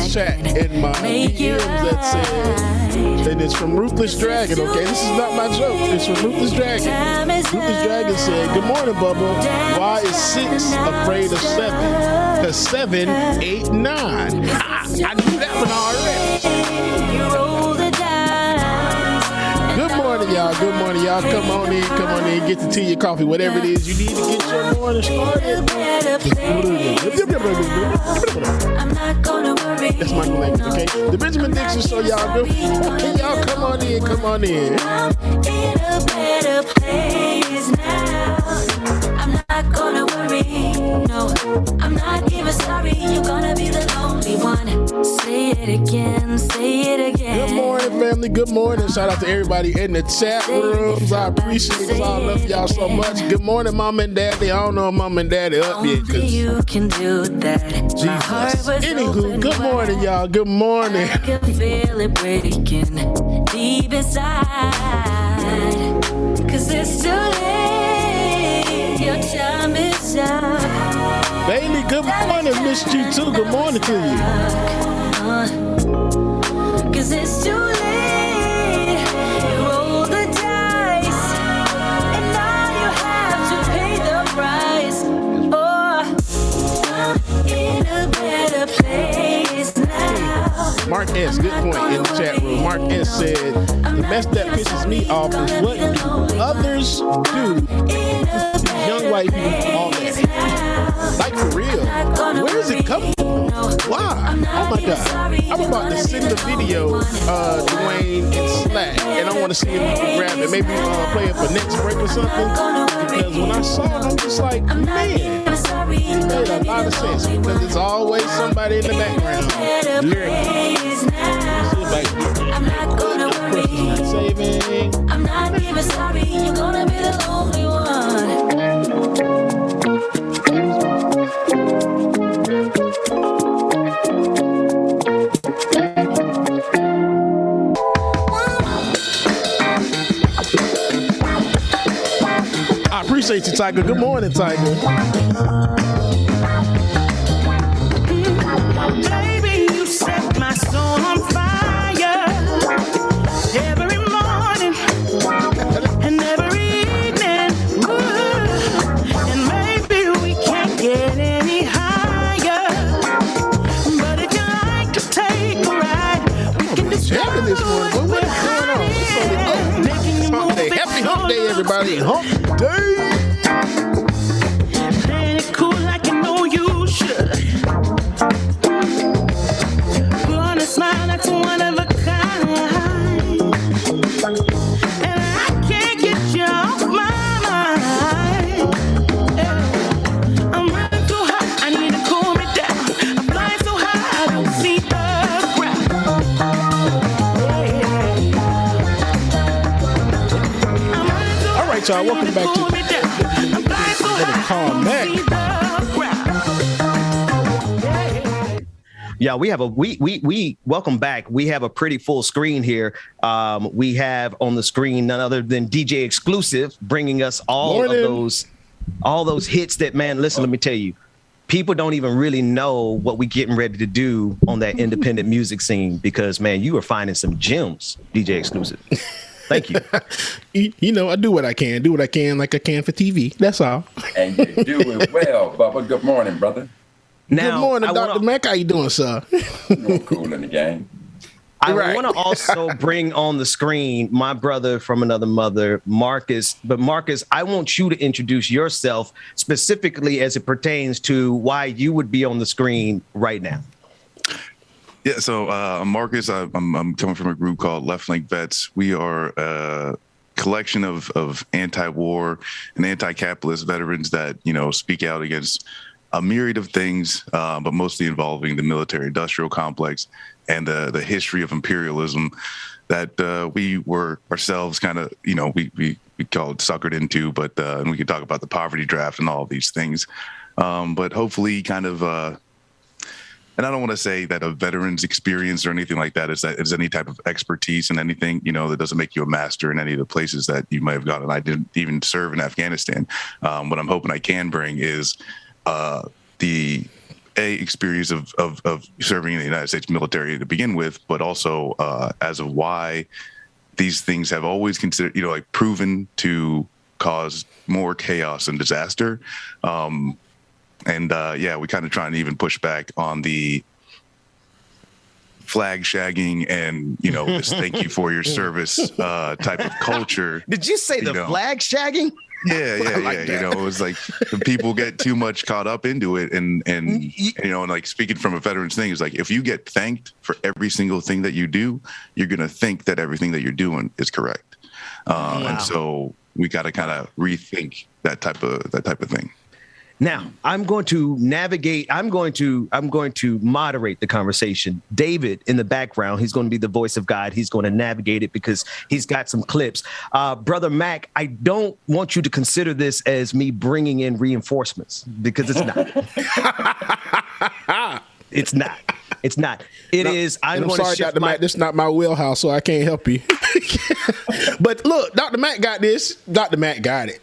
chat in my DMs that said, and it's from Ruthless Dragon, okay? This is not my joke. It's from Ruthless Dragon. Ruthless Dragon said, good morning, Bubba. Why is 6 afraid of 7? Because 7, 8, 9. I knew that one already. Good morning, y'all. Good morning, y'all. Come on in. Get the tea, your coffee, whatever it is you need to get your morning started. That's my new language, okay? The Benjamin Dixon Show, y'all. Good morning, y'all. Come on in. I'm in a better place now. I'm not gonna worry. No, I'm not even sorry. You're gonna be the lonely one. Say it again. Good morning, family. Good morning. Shout out to everybody in the chat rooms. I appreciate y'all. I love y'all so much. Good morning, Mom and Daddy. I don't know if Mom and Daddy up yet. You can do that. Jesus. Anywho, good morning, y'all. Good morning. I can feel it breaking deep inside. 'Cause it's too late. Your time is up. Bailey, good morning. Missed you too. Good morning to you. 'Cause it's too late. You roll the dice, and now you have to pay the price. Oh, I'm in a better place now. Mark S, good point in the chat room. Mark S said, the mess that pisses me off is what do others do? These young white people do all that. Like for real. Where is it coming from? Why? Oh my God. I'm about to send the video, Dwayne and Slack, and I want to see if we can grab it. Maybe play it for next break or something. Because when I saw it, I'm just like, man, it made a lot of sense. Because there's always somebody in the background lyrically. I'm not gonna worry. I'm not even sorry. You're gonna be the lonely one. I appreciate you, Tiger. Good morning, Tiger. Baby, you set my soul on fire every morning and every evening. Ooh. And maybe we can't get any higher, but if you like to take a ride, we can discover this morning. What's going on? It's hump day. Happy hump day, everybody. Hump day. Playing it cool like you know you should. Put on a smile that's one of a kind, and I can't get you off my mind. Yeah. I'm running too hot, I need to cool me down. I'm flying so high, I don't see the ground. All right, y'all. Welcome back to Calm Back. Yeah, we have we welcome back. We have a pretty full screen here. We have on the screen none other than DJ Exclusive bringing us all those hits that, man, listen, let me tell you, people don't even really know what we getting ready to do on that independent music scene because, man, you are finding some gems, DJ Exclusive. Thank you. You know, I do what I can like I can for TV. That's all. And you do it well, Bubba. Good morning, brother. Now, good morning, Dr. Mac. How you doing, sir? Doing cool in the game. I want to also bring on the screen my brother from another mother, Marcus. But Marcus, I want you to introduce yourself specifically as it pertains to why you would be on the screen right now. Yeah, so I'm Marcus. I'm coming from a group called Left Link Vets. We are a collection of anti-war and anti-capitalist veterans that, you know, speak out against a myriad of things, but mostly involving the military-industrial complex and the history of imperialism that we were ourselves kind of, you know, we call it suckered into, but and we could talk about the poverty draft and all of these things. But hopefully kind of and I don't want to say that a veteran's experience or anything like that is any type of expertise in anything, you know, that doesn't make you a master in any of the places that you might have gone. And I didn't even serve in Afghanistan. What I'm hoping I can bring is the experience of serving in the United States military to begin with, but also as of why these things have always considered, you know, like proven to cause more chaos and disaster. Yeah, we kind of trying to even push back on the flag shagging and, you know, this thank you for your service type of culture. Did you say the flag shagging? Yeah. You know, it was like people get too much caught up into it. And you know, and like speaking from a veteran's thing is like, if you get thanked for every single thing that you do, you're going to think that everything that you're doing is correct. And so we got to kind of rethink that type of thing. Now, I'm going to moderate the conversation. David in the background, he's going to be the voice of God. He's going to navigate it because he's got some clips. Brother Mac, I don't want you to consider this as me bringing in reinforcements because it's not. It's not. It's not. It is. I'm sorry, Dr. Mac. This is not my wheelhouse, so I can't help you. But look, Dr. Mac got this. Dr. Mac got it.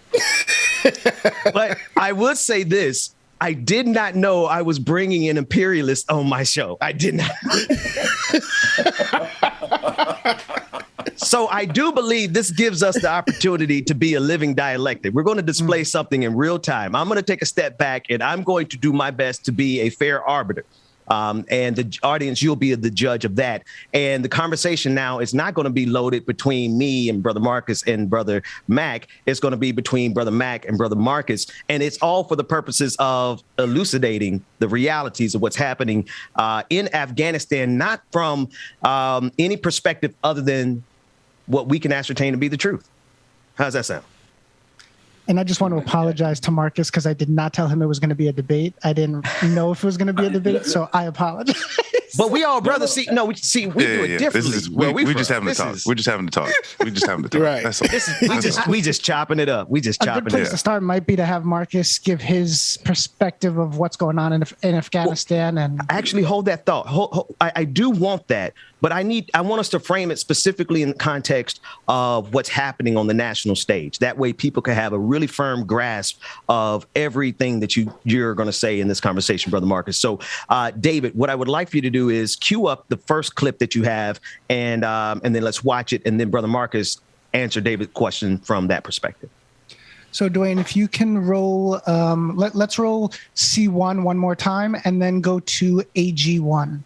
But I would say this. I did not know I was bringing in imperialists on my show. I did not. So I do believe this gives us the opportunity to be a living dialectic. We're going to display something in real time. I'm going to take a step back and I'm going to do my best to be a fair arbiter. And the audience, you'll be the judge of that. And the conversation now is not going to be loaded between me and Brother Marcus and Brother Mac. It's going to be between Brother Mac and Brother Marcus. And it's all for the purposes of elucidating the realities of what's happening in Afghanistan, not from any perspective other than what we can ascertain to be the truth. How's that sound? And I just want to apologize to Marcus because I did not tell him it was going to be a debate. I didn't know if it was going to be a debate, so I apologize. But we all brothers. We do it differently. We just having to talk. We're just having to talk. We just having to talk. Right. That's all. We just chopping it up. A good place to start might be to have Marcus give his perspective of what's going on in Afghanistan. And actually, hold that thought. I do want that. But I want us to frame it specifically in the context of what's happening on the national stage. That way people can have a really firm grasp of everything that you're going to say in this conversation, Brother Marcus. So, David, what I would like for you to do is cue up the first clip that you have, and then let's watch it. And then Brother Marcus answer David's question from that perspective. So, Dwayne, if you can roll, let's roll C1 one more time and then go to AG1.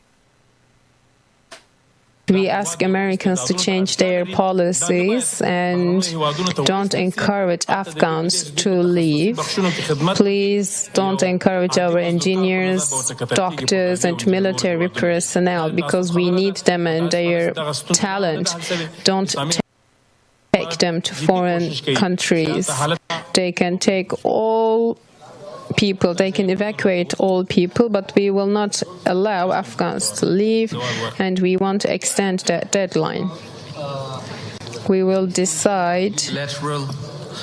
We ask Americans to change their policies and don't encourage Afghans to leave. Please don't encourage our engineers, doctors, and military personnel because we need them and their talent. Don't take them to foreign countries. They can take all people, they can evacuate all people, but we will not allow Afghans to leave, and we want to extend that deadline. We will decide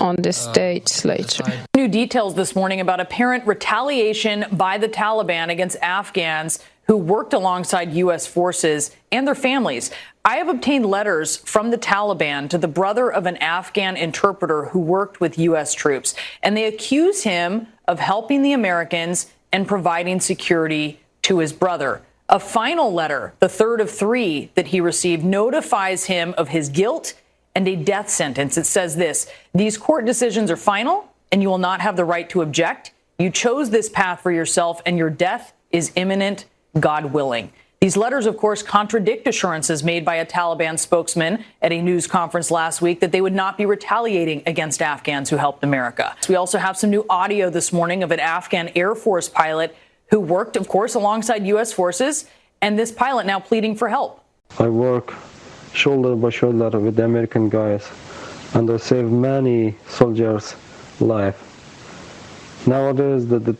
on this date later. New details this morning about apparent retaliation by the Taliban against Afghans who worked alongside U.S. forces and their families. I have obtained letters from the Taliban to the brother of an Afghan interpreter who worked with U.S. troops, and they accuse him of helping the Americans and providing security to his brother. A final letter, the third of 3 that he received, notifies him of his guilt and a death sentence. It says this: these court decisions are final and you will not have the right to object. You chose this path for yourself and your death is imminent, God willing. These letters, of course, contradict assurances made by a Taliban spokesman at a news conference last week that they would not be retaliating against Afghans who helped America. We also have some new audio this morning of an Afghan Air Force pilot who worked, of course, alongside U.S. forces, and this pilot now pleading for help. I work shoulder by shoulder with the American guys, and I saved many soldiers' life. Nowadays, the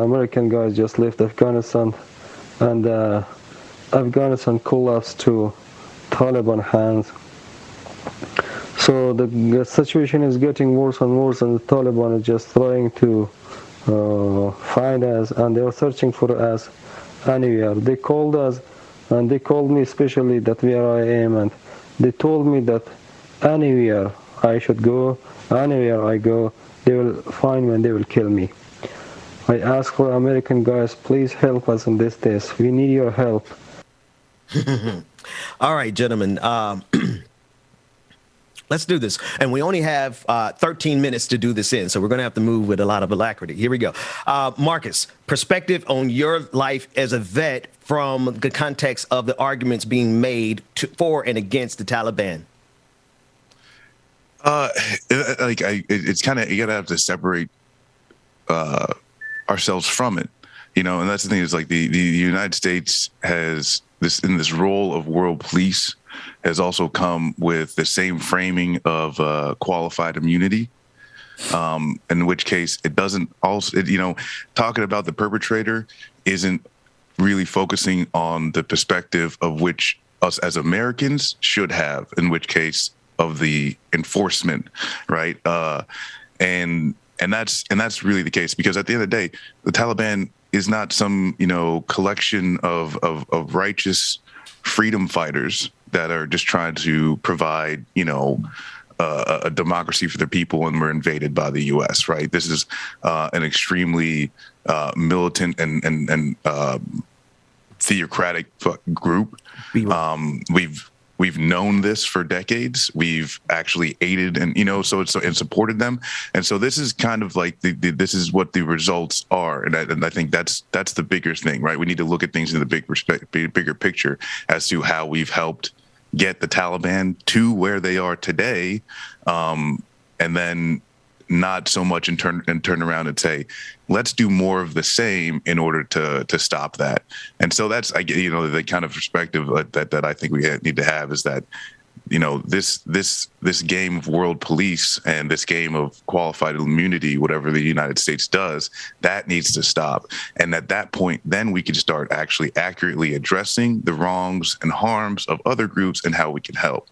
American guys just left Afghanistan, and Afghanistan collapsed to Taliban hands. So the situation is getting worse and worse, and the Taliban is just trying to find us, and they are searching for us anywhere. They called us, and they called me especially that where I am, and they told me that anywhere I should go, anywhere I go, they will find me and they will kill me. I ask for American guys, please help us in this days. We need your help. All right, gentlemen, let's do this. And we only have 13 minutes to do this in, so we're going to have to move with a lot of alacrity. Here we go. Marcus, perspective on your life as a vet from the context of the arguments being made for and against the Taliban. It's kind of, you gotta have to separate ourselves from it, and that's the thing is like the United States has this role of world police has also come with the same framing of qualified immunity, in which case it doesn't also, talking about the perpetrator isn't really focusing on the perspective of which us as Americans should have, in which case of the enforcement, right? And that's really the case, because at the end of the day, the Taliban is not some, collection of righteous freedom fighters that are just trying to provide, a democracy for their people when we're invaded by the U.S., right? This is an extremely militant and theocratic group. We've known this for decades. We've actually aided and and supported them. And so this is kind of like this is what the results are. And I think that's the bigger thing, right? We need to look at things in the bigger picture as to how we've helped get the Taliban to where they are today, and then not so much and turn around and say, let's do more of the same in order to stop that. And so that's, the kind of perspective that I think we need to have, is that this game of world police and this game of qualified immunity, whatever the United States does, that needs to stop. And at that point, then we can start actually accurately addressing the wrongs and harms of other groups and how we can help.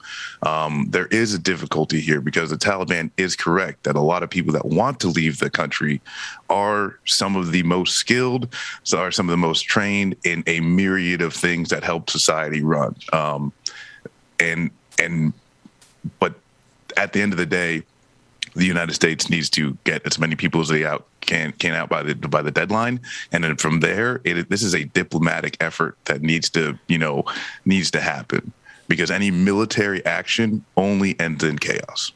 There is a difficulty here because the Taliban is correct that a lot of people that want to leave the country are some of the most skilled, are some of the most trained in a myriad of things that help society run. But at the end of the day, the United States needs to get as many people as they can out by the deadline, and then from there, this is a diplomatic effort that needs to happen, because any military action only ends in chaos.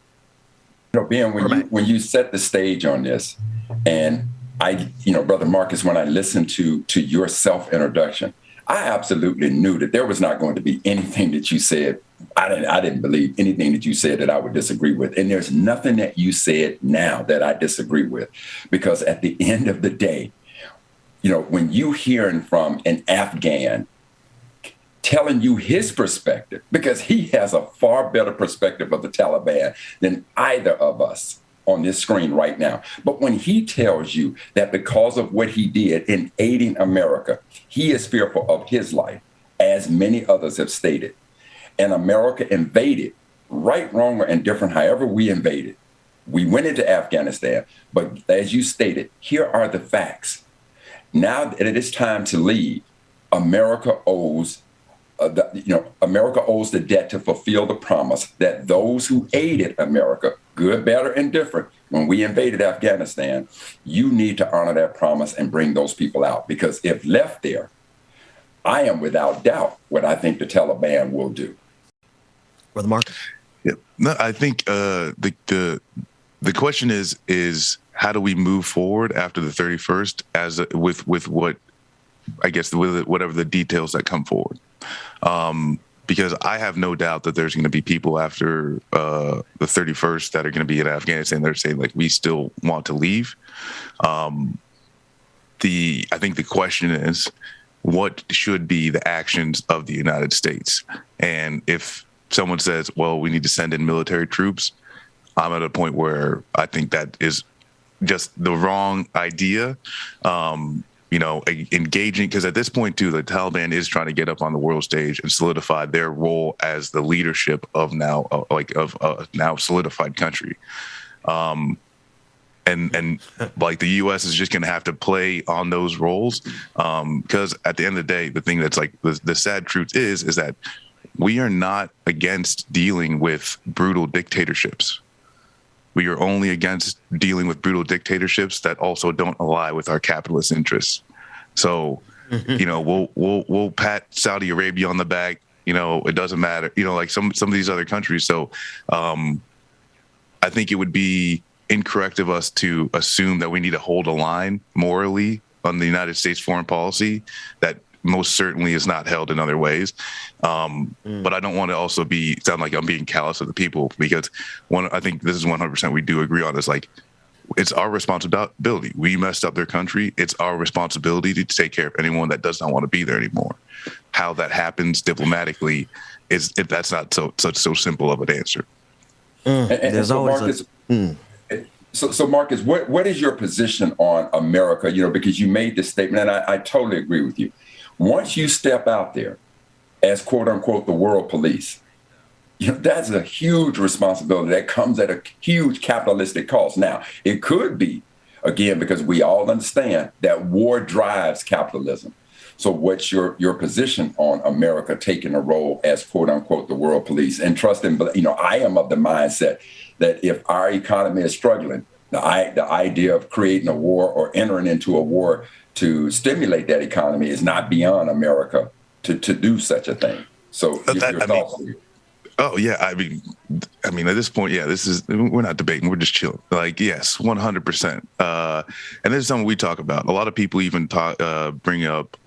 Ben, when you set the stage on this, and Brother Marcus, when I listened to your self-introduction, I absolutely knew that there was not going to be anything that you said. I didn't believe anything that you said that I would disagree with. And there's nothing that you said now that I disagree with, because at the end of the day, when you hearing from an Afghan telling you his perspective, because he has a far better perspective of the Taliban than either of us on this screen right now. But when he tells you that because of what he did in aiding America, he is fearful of his life, as many others have stated, and America invaded, right, wrong, or indifferent, however we invaded. We went into Afghanistan, but as you stated, here are the facts. Now that it is time to leave, America owes the debt to fulfill the promise that those who aided America, good, better, and different, when we invaded Afghanistan, you need to honor that promise and bring those people out. Because if left there, I am without doubt what I think the Taliban will do. Brother Mark? Yeah. No, I think the question is how do we move forward after the 31st with what, I guess, with whatever the details that come forward. Because I have no doubt that there's going to be people after the 31st that are going to be in Afghanistan that are saying, like, we still want to leave. I think the question is, what should be the actions of the United States? And if someone says, well, we need to send in military troops, I'm at a point where I think that is just the wrong idea. Engaging, because at this point too, the Taliban is trying to get up on the world stage and solidify their role as the leadership of now solidified country. And like the U.S. is just going to have to play on those roles, because at the end of the day, the thing that's like the sad truth is that we are not against dealing with brutal dictatorships. We are only against dealing with brutal dictatorships that also don't ally with our capitalist interests. So, we'll pat Saudi Arabia on the back. It doesn't matter. Like some of these other countries. So, I think it would be incorrect of us to assume that we need to hold a line morally on the United States foreign policy that most certainly is not held in other ways. But I don't want to also sound like I'm being callous of the people, because I think this is 100% we do agree on is like, it's our responsibility. We messed up their country. It's our responsibility to take care of anyone that does not want to be there anymore. How that happens diplomatically that's not so simple of an answer. There's always So Marcus, what is your position on America? Because you made this statement, and I totally agree with you. Once you step out there as quote unquote the world police, that's a huge responsibility that comes at a huge capitalistic cost. Now, it could be, again, because we all understand that war drives capitalism. So what's your position on America taking a role as quote unquote the world police? And trust in, I am of the mindset that if our economy is struggling, the idea of creating a war or entering into a war to stimulate that economy is not beyond America to do such a thing. So your thoughts on it? Oh yeah, I mean, at this point, yeah, we're not debating, we're just chilling. Like, yes, 100%. And this is something we talk about. A lot of people even bring up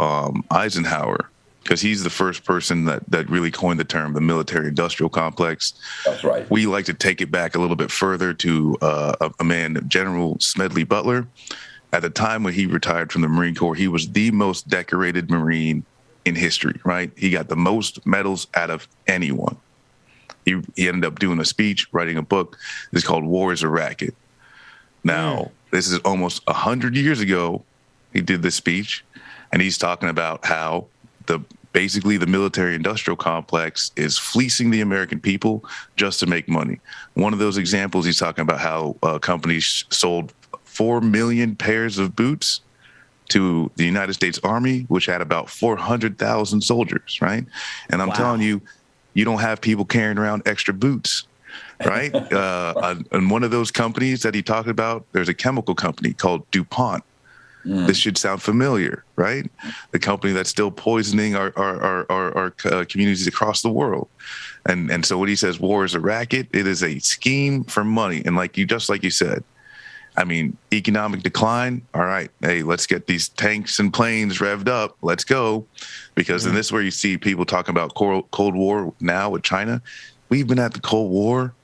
Eisenhower, because he's the first person that really coined the term the military-industrial complex. That's right. We like to take it back a little bit further to a man, General Smedley Butler. At the time when he retired from the Marine Corps, he was the most decorated Marine in history, right? He got the most medals out of anyone. he ended up doing a speech, writing a book. It's called War is a Racket. Now, this is almost 100 years ago. He did this speech, and he's talking about how basically the military-industrial complex is fleecing the American people just to make money. One of those examples, he's talking about how companies sold 4 million pairs of boots to the United States Army, which had about 400,000 soldiers, right? And I'm telling you, you don't have people carrying around extra boots, right? And one of those companies that he talked about, there's a chemical company called DuPont. This should sound familiar, right? The company that's still poisoning our communities across the world. And so when he says war is a racket, it is a scheme for money. And like you said, I mean, economic decline. All right, hey, let's get these tanks and planes revved up. Let's go. Because in this where you see people talking about Cold War now with China. We've been at the Cold War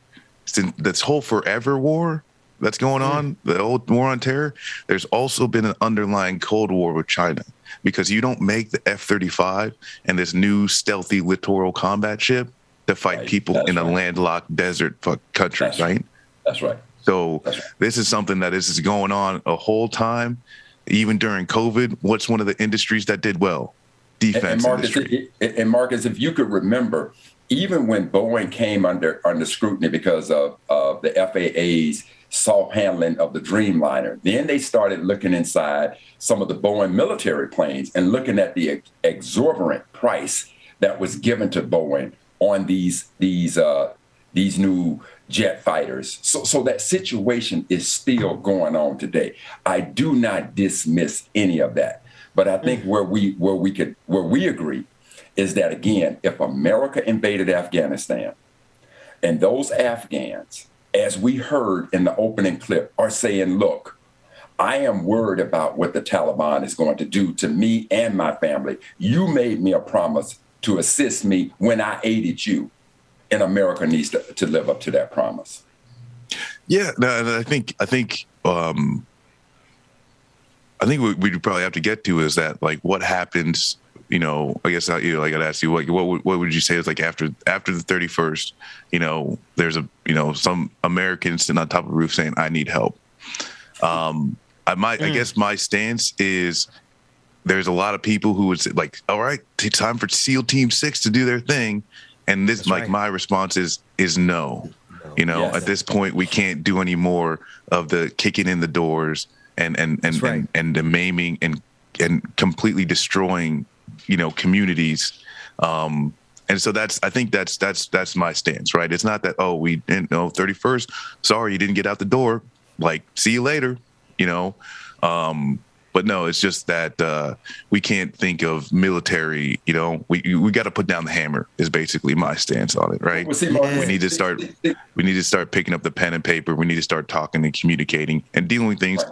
since this whole forever war that's going on, the old war on terror. There's also been an underlying Cold War with China because you don't make the F-35 and this new stealthy littoral combat ship to fight people in a landlocked desert country, right? That's right. So this is something that is going on a whole time, even during COVID. What's one of the industries that did well? Defense industry. And Marcus, if you could remember, even when Boeing came under scrutiny because of the FAA's soft handling of the Dreamliner, then they started looking inside some of the Boeing military planes and looking at the exorbitant price that was given to Boeing on these new jet fighters. So that situation is still going on today. I do not dismiss any of that, but I think where we agree is that, again, if America invaded Afghanistan and those Afghans, as we heard in the opening clip, are saying, look, I am worried about what the Taliban is going to do to me and my family. You made me a promise to assist me when I aided you. And America needs to live up to that promise. Yeah, no, I think what we probably have to get to is that, like, what happens. I guess I got to ask you, what would you say is like after the 31st? There's some Americans sitting on top of a roof saying, "I need help." I guess my stance is there's a lot of people who would say, like, "All right, it's time for SEAL Team 6 to do their thing." And this, my response is no. At this point, we can't do any more of the kicking in the doors and the maiming and completely destroying, communities. And so I think that's my stance, right? It's not that, we didn't know 31st. Sorry, you didn't get out the door. Like, see you later, But no, it's just that we can't think of military. We got to put down the hammer. Is basically my stance on it, right? We need to start picking up the pen and paper. We need to start talking and communicating and dealing with things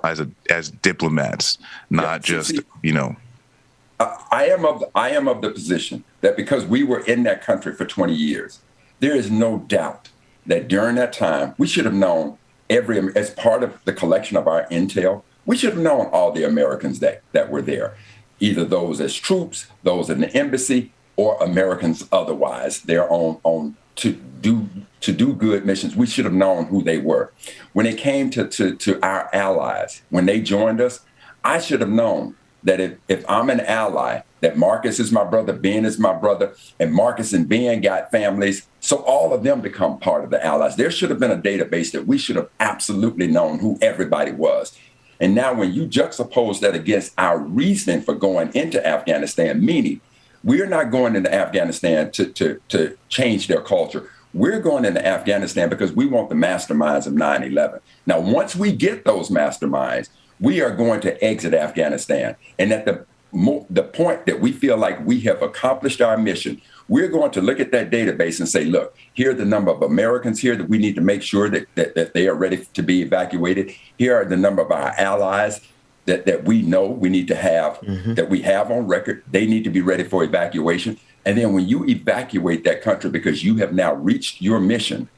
as diplomats, not just. I am of the position that because we were in that country for 20 years, there is no doubt that during that time we should have known as part of the collection of our intel. We should have known all the Americans that were there, either those as troops, those in the embassy, or Americans otherwise. They're on to do good missions. We should have known who they were. When it came to our allies, when they joined us, I should have known that if I'm an ally, that Marcus is my brother, Ben is my brother, and Marcus and Ben got families, so all of them become part of the allies. There should have been a database that we should have absolutely known who everybody was. And now when you juxtapose that against our reasoning for going into Afghanistan, meaning we're not going into Afghanistan to change their culture. We're going into Afghanistan because we want the masterminds of 9/11. Now, once we get those masterminds, we are going to exit Afghanistan. And at the point that we feel like we have accomplished our mission, we're going to look at that database and say, look, here are the number of Americans here that we need to make sure that they are ready to be evacuated. Here are the number of our allies that we know we need to have, that we have on record. They need to be ready for evacuation. And then when you evacuate that country because you have now reached your mission,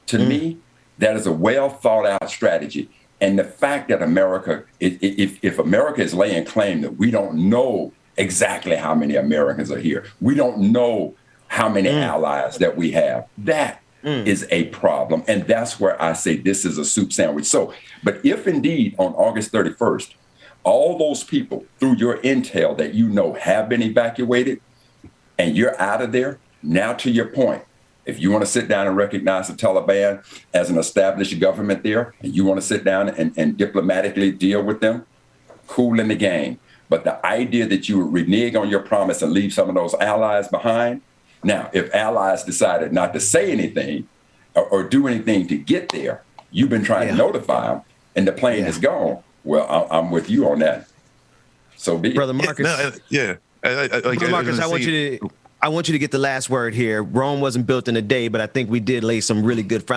to me, that is a well thought out strategy. And the fact that America, if America is laying claim that we don't know exactly how many Americans are here, we don't know how many allies that we have, that is a problem. And that's where I say this is a soup sandwich. So, but if indeed on August 31st, all those people through your intel that you know have been evacuated and you're out of there, now to your point, if you want to sit down and recognize the Taliban as an established government there, and you want to sit down and diplomatically deal with them, cool in the game. But the idea that you would renege on your promise and leave some of those allies behind, now, if allies decided not to say anything or do anything to get there, you've been trying to notify them, and the plane is gone. Well, I'm with you on that. So be Brother Marcus. Brother Marcus, I want you to get the last word here. Rome wasn't built in a day, but I think we did lay some really good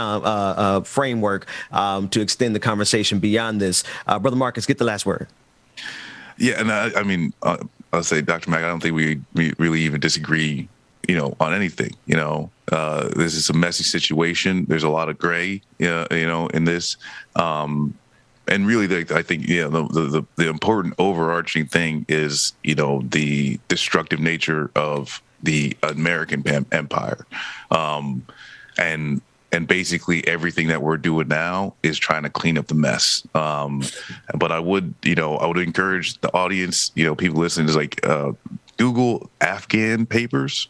framework to extend the conversation beyond this. Brother Marcus, get the last word. Yeah, and I mean, I'll say, Dr. Mack, I don't think we really even disagree, on anything. This is a messy situation. There's a lot of gray, in this. And really, I think, the important overarching thing is, the destructive nature of the American empire. And basically everything that we're doing now is trying to clean up the mess. But I would encourage the audience, people listening, is like, Google Afghan papers.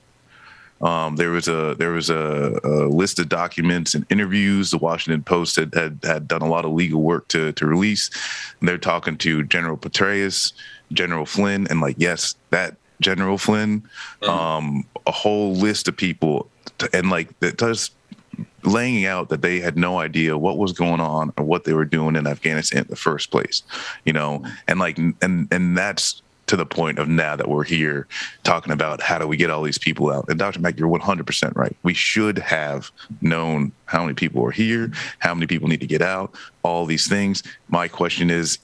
There was a list of documents and interviews. The Washington Post had done a lot of legal work to release. And they're talking to General Petraeus, General Flynn, and yes, that General Flynn, a whole list of people, that just laying out that they had no idea what was going on or what they were doing in Afghanistan in the first place, and that's to the point of now that we're here talking about how do we get all these people out. And Dr. Mack, you're 100% right. We should have known how many people are here, how many people need to get out, all these things. My question is,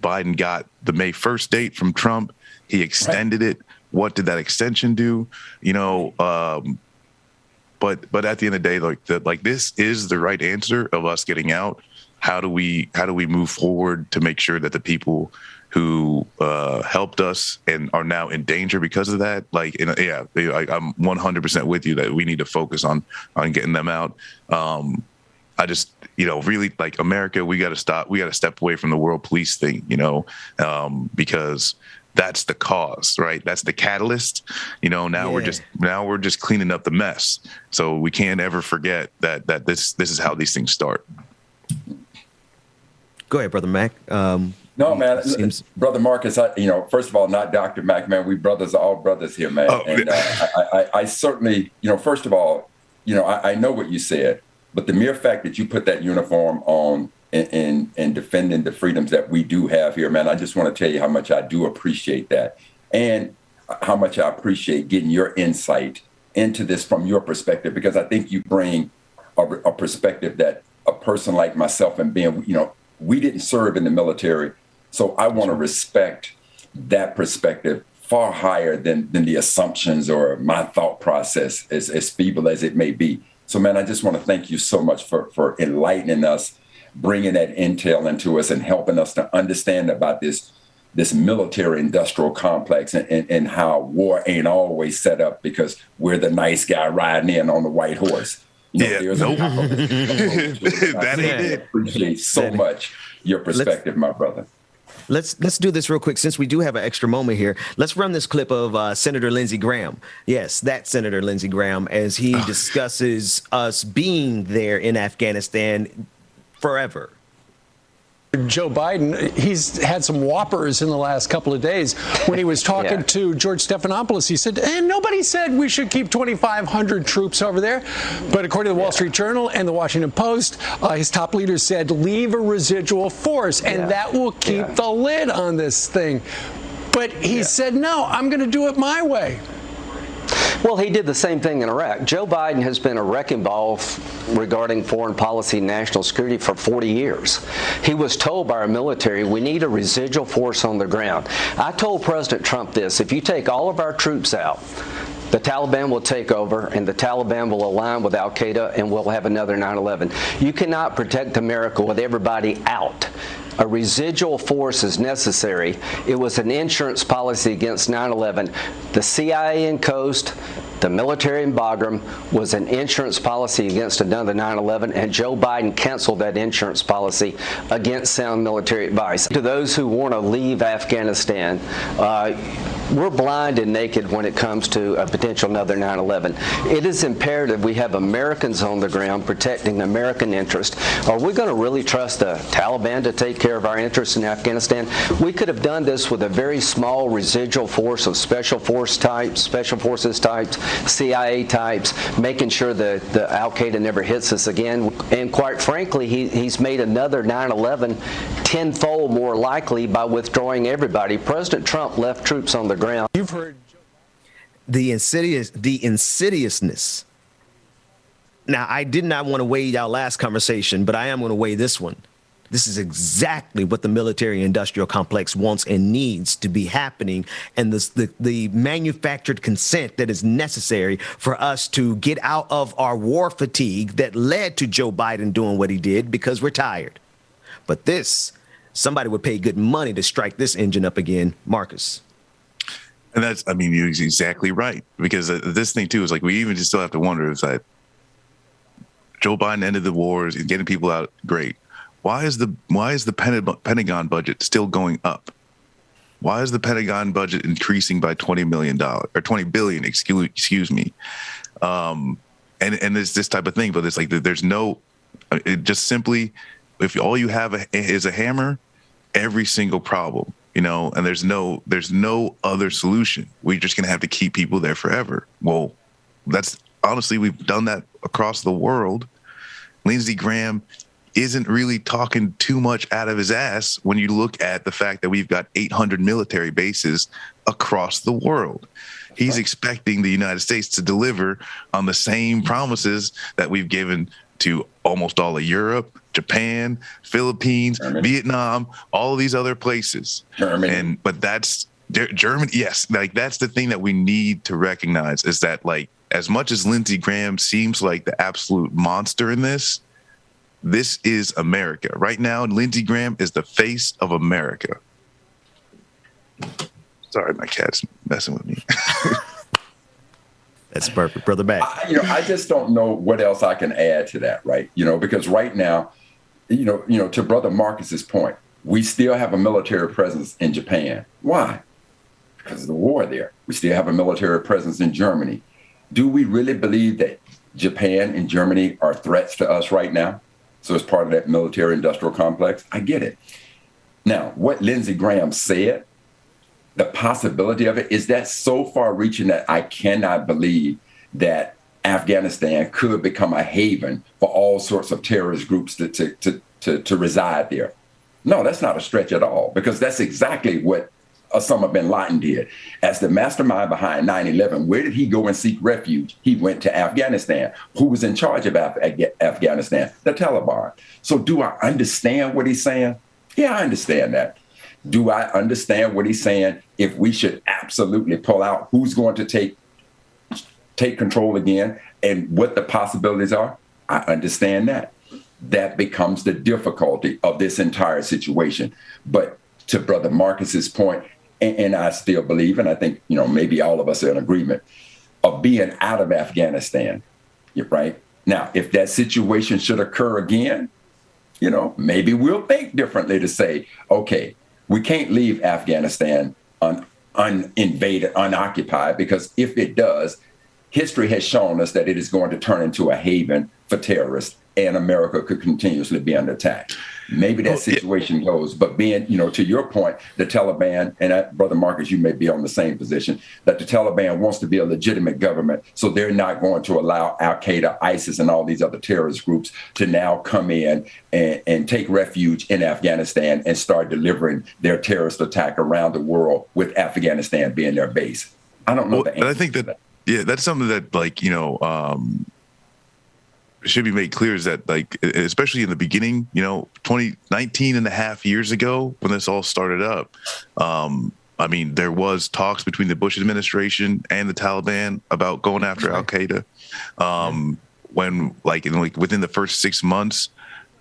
Biden got the May 1st date from Trump. He extended it. What did that extension do? But at the end of the day, this is the right answer of us getting out. How do we move forward to make sure that the people who helped us and are now in danger because of that, I'm 100% with you that we need to focus on getting them out. I just, really, America, we got to step away from the world police thing, because that's the cause, right? That's the catalyst. Now we're just cleaning up the mess. So we can't ever forget that this is how these things start. Go ahead, Brother Mack. No, man, Brother Marcus, first of all, not Dr. Mack, man. We brothers are all brothers here, man. And I certainly, first of all, I know what you said, but the mere fact that you put that uniform on and defending the freedoms that we do have here, man, I just want to tell you how much I do appreciate that and how much I appreciate getting your insight into this from your perspective, because I think you bring a perspective that a person like myself and being, we didn't serve in the military. So I want to respect that perspective far higher than the assumptions or my thought process, as feeble as it may be. So, man, I just want to thank you so much for enlightening us, bringing that intel into us and helping us to understand about this military industrial complex and how war ain't always set up because we're the nice guy riding in on the white horse. There's a that ain't it. Appreciate so much your perspective, my brother. Let's do this real quick since we do have an extra moment here. Let's run this clip of Senator Lindsey Graham. Yes, that Senator Lindsey Graham, as he discusses us being there in Afghanistan forever. Joe Biden, he's had some whoppers in the last couple of days. When he was talking to George Stephanopoulos, he said, and nobody said we should keep 2,500 troops over there. But according to the Wall Street Journal and the Washington Post, his top leaders said, leave a residual force, and that will keep the lid on this thing. But he said, no, I'm going to do it my way. Well, he did the same thing in Iraq. Joe Biden has been a wrecking ball regarding foreign policy and national security for 40 years. He was told by our military, we need a residual force on the ground. I told President Trump this, if you take all of our troops out, the Taliban will take over, and the Taliban will align with al-Qaeda, and we'll have another 9/11. You cannot protect America with everybody out. A residual force is necessary. It was an insurance policy against 9/11. The CIA in Coast, the military in Bagram was an insurance policy against another 9/11, and Joe Biden canceled that insurance policy against sound military advice. To those who want to leave Afghanistan, we're blind and naked when it comes to a potential another 9/11. It is imperative we have Americans on the ground protecting American interests. Are we going to really trust the Taliban to take care of our interests in Afghanistan? We could have done this with a very small residual force of special forces types, CIA types, making sure that the al-Qaeda never hits us again. And quite frankly, he's made another 9/11 tenfold more likely by withdrawing everybody. President Trump left troops on the ground. You've heard the insidiousness. Now, I did not want to weigh our last conversation, but I am going to weigh this one. This is exactly what the military-industrial complex wants and needs to be happening, and the manufactured consent that is necessary for us to get out of our war fatigue that led to Joe Biden doing what he did because we're tired. But somebody would pay good money to strike this engine up again, Marcus. And you're exactly right, because this thing too is like, we even just still have to wonder, is that Joe Biden ended the wars and getting people out, great. Why is the Pentagon budget still going up? Why is the Pentagon budget increasing by $20 million or $20 billion? Excuse me. And it's this type of thing, but it's like there's no. It just simply, if all you have is a hammer, every single problem, and there's no other solution. We're just gonna have to keep people there forever. Well, that's honestly, we've done that across the world. Lindsey Graham isn't really talking too much out of his ass when you look at the fact that we've got 800 military bases across the world. He's expecting the United States to deliver on the same promises that we've given to almost all of Europe, Japan, Philippines, Vietnam, all of these other places. But that's Germany. Yes. Like, that's the thing that we need to recognize, is that, like, as much as Lindsey Graham seems like the absolute monster in this is America. Right now, Lindsey Graham is the face of America. Sorry, my cat's messing with me. That's perfect, brother. Back. I just don't know what else I can add to that, right? Because right now, to Brother Marcus's point, we still have a military presence in Japan. Why? Because of the war there. We still have a military presence in Germany. Do we really believe that Japan and Germany are threats to us right now? So it's part of that military-industrial complex. I get it. Now, what Lindsey Graham said, the possibility of it, is that so far-reaching that I cannot believe that Afghanistan could become a haven for all sorts of terrorist groups to reside there. No, that's not a stretch at all, because that's exactly what Osama bin Laden did. As the mastermind behind 9/11, where did he go and seek refuge? He went to Afghanistan. Who was in charge of Afghanistan? The Taliban. So do I understand what he's saying? Yeah, I understand that. Do I understand what he's saying? If we should absolutely pull out, who's going to take control again and what the possibilities are? I understand that. That becomes the difficulty of this entire situation. But to Brother Marcus's point, and I still believe, and I think, maybe all of us are in agreement, of being out of Afghanistan, right? Now, if that situation should occur again, maybe we'll think differently to say, okay, we can't leave Afghanistan uninvaded, unoccupied, because if it does, history has shown us that it is going to turn into a haven for terrorists, and America could continuously be under attack. Maybe that situation goes, but being, to your point, the Taliban, and Brother Marcus, you may be on the same position, that the Taliban wants to be a legitimate government, so they're not going to allow al-Qaeda, ISIS, and all these other terrorist groups to now come in and take refuge in Afghanistan and start delivering their terrorist attack around the world, with Afghanistan being their base. I don't know the answer. I think that, that's something that, like, should be made clear, is that, like, especially in the beginning, 19 and a half years ago when this all started up, I mean, there was talks between the Bush administration and the Taliban about going after al-Qaeda. When within the first 6 months,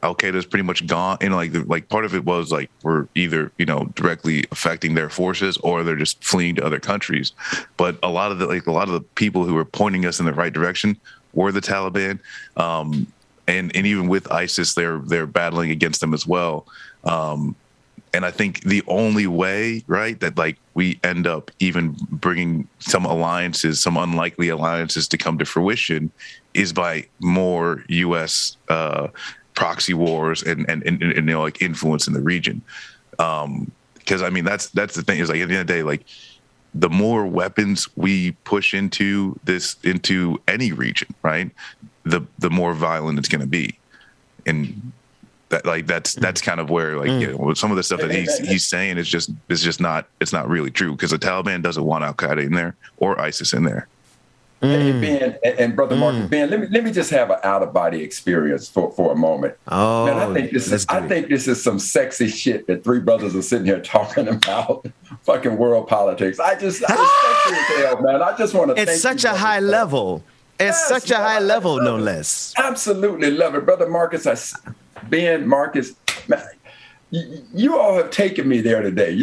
al-Qaeda is pretty much gone. And like part of it was like we're either, directly affecting their forces or they're just fleeing to other countries. But a lot of the people who were pointing us in the right direction were the Taliban. And even with ISIS, they're battling against them as well. And I think the only way, right, that like we end up even bringing some unlikely alliances to come to fruition is by more U.S. Proxy wars and like influence in the region. Because I mean, that's the thing is like at the end of the day, like the more weapons we push into any region, right, the more violent it's going to be. And that's kind of where some of the stuff that he's saying is just not really true, because the Taliban doesn't want Al-Qaeda in there or ISIS in there. Hey, Ben and Brother Marcus, Ben, let me just have an out-of-body experience for a moment. Oh, man, I think this is some sexy shit that three brothers are sitting here talking about fucking world politics. I respect you as hell, man. I just want to. It's such a high level. It's such a high level, no less. Absolutely love it, Brother Marcus. Ben, Marcus, man, you all have taken me there today.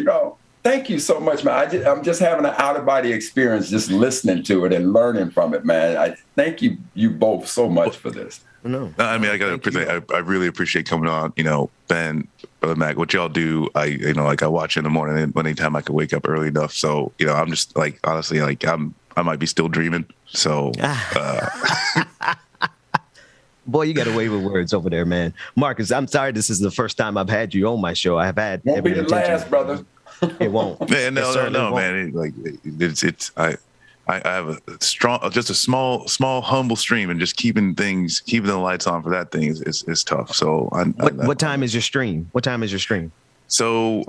Thank you so much, man. I'm just having an out-of-body experience, just listening to it and learning from it, man. I thank you both so much for this. No, I mean, I really appreciate coming on. Ben, Brother Mac, what y'all do. I watch in the morning anytime I can wake up early enough. So I'm just like, honestly, like I might be still dreaming. So. Boy, you got away with words over there, man. Marcus, I'm sorry this is the first time I've had you on my show. I have had won't be the last, brother. It won't. Man, no, man. I have a small, humble stream, and just keeping the lights on for that thing is tough. So what time is your stream? What time is your stream? So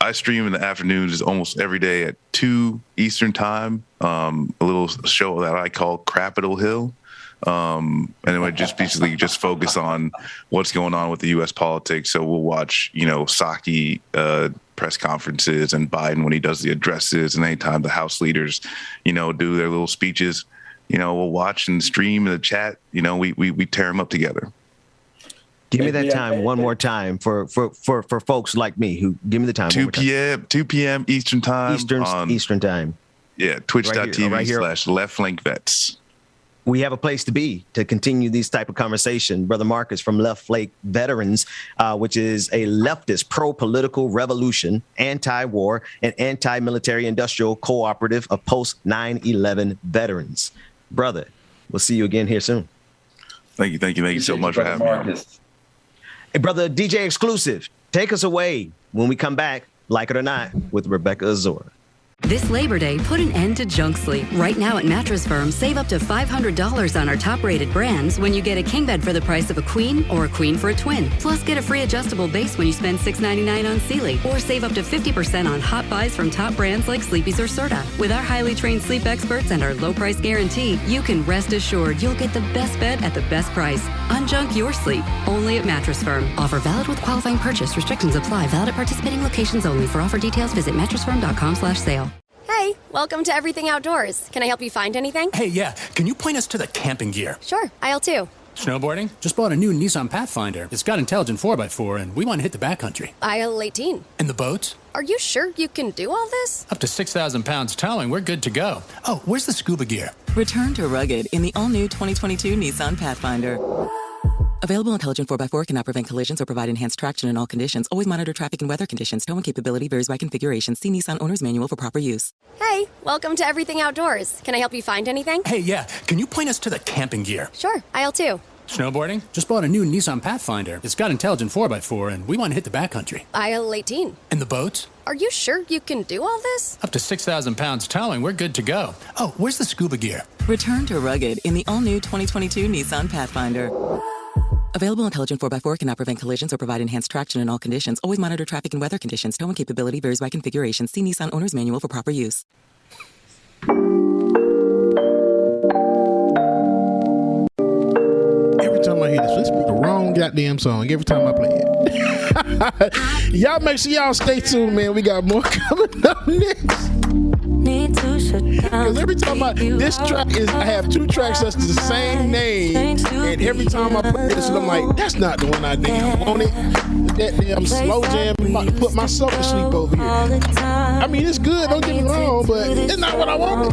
I stream in the afternoons almost every day at 2 Eastern time. A little show that I call Capitol Hill. And it would just basically just focus on what's going on with the U.S. politics. So we'll watch, Psaki press conferences and Biden when he does the addresses, and anytime the House leaders, do their little speeches, we'll watch and stream in the chat. We tear them up together. Give me that time one more time for folks like me who give me the time. 2 p.m. Eastern time. Eastern time. Yeah, twitch.tv/leftflankvets. We have a place to be to continue these type of conversation. Brother Marcus from Left Flank Veterans, which is a leftist pro-political revolution, anti-war, and anti-military industrial cooperative of post 9/11 veterans. Brother, we'll see you again here soon. Thank you so much for having me. Hey, brother, DJ Exclusive, take us away when we come back, like it or not, with Rebecca Azora. This Labor Day, put an end to junk sleep. Right now at Mattress Firm, save up to $500 on our top-rated brands when you get a king bed for the price of a queen or a queen for a twin. Plus, get a free adjustable base when you spend $6.99 on Sealy. Or save up to 50% on hot buys from top brands like Sleepy's or Serta. With our highly trained sleep experts and our low-price guarantee, you can rest assured you'll get the best bed at the best price. Unjunk your sleep, only at Mattress Firm. Offer valid with qualifying purchase. Restrictions apply. Valid at participating locations only. For offer details, visit mattressfirm.com/sale. Hey, welcome to Everything Outdoors. Can I help you find anything? Hey, yeah. Can you point us to the camping gear? Sure, aisle 2. Snowboarding? Just bought a new Nissan Pathfinder. It's got intelligent 4x4, and we want to hit the backcountry. Aisle 18. And the boats? Are you sure you can do all this? Up to 6,000 pounds towing, we're good to go. Oh, where's the scuba gear? Return to rugged in the all-new 2022 Nissan Pathfinder. Available intelligent 4x4 cannot prevent collisions or provide enhanced traction in all conditions. Always monitor traffic and weather conditions. Towing capability varies by configuration. See Nissan Owner's Manual for proper use. Hey, welcome to Everything Outdoors. Can I help you find anything? Hey, yeah. Can you point us to the camping gear? Sure, aisle 2. Snowboarding? Just bought a new Nissan Pathfinder. It's got intelligent 4x4, and we want to hit the backcountry. Aisle 18. And the boats? Are you sure you can do all this? Up to 6,000 pounds towing, we're good to go. Oh, where's the scuba gear? Return to rugged in the all-new 2022 Nissan Pathfinder. Available intelligent 4x4 cannot prevent collisions or provide enhanced traction in all conditions. Always monitor traffic and weather conditions. Towing capability varies by configuration. See Nissan Owner's Manual for proper use. Every time I hear this, let's pick the wrong goddamn song every time I play it. Y'all make sure y'all stay tuned, man. We got more coming up next. Because every time this track is, I have two tracks that's the same name, and every time I play this, I'm like, that's not the one I damn wanted. That damn slow jam, I'm about to put myself to sleep over here. I mean, it's good, don't get me wrong, but it's not what I wanted.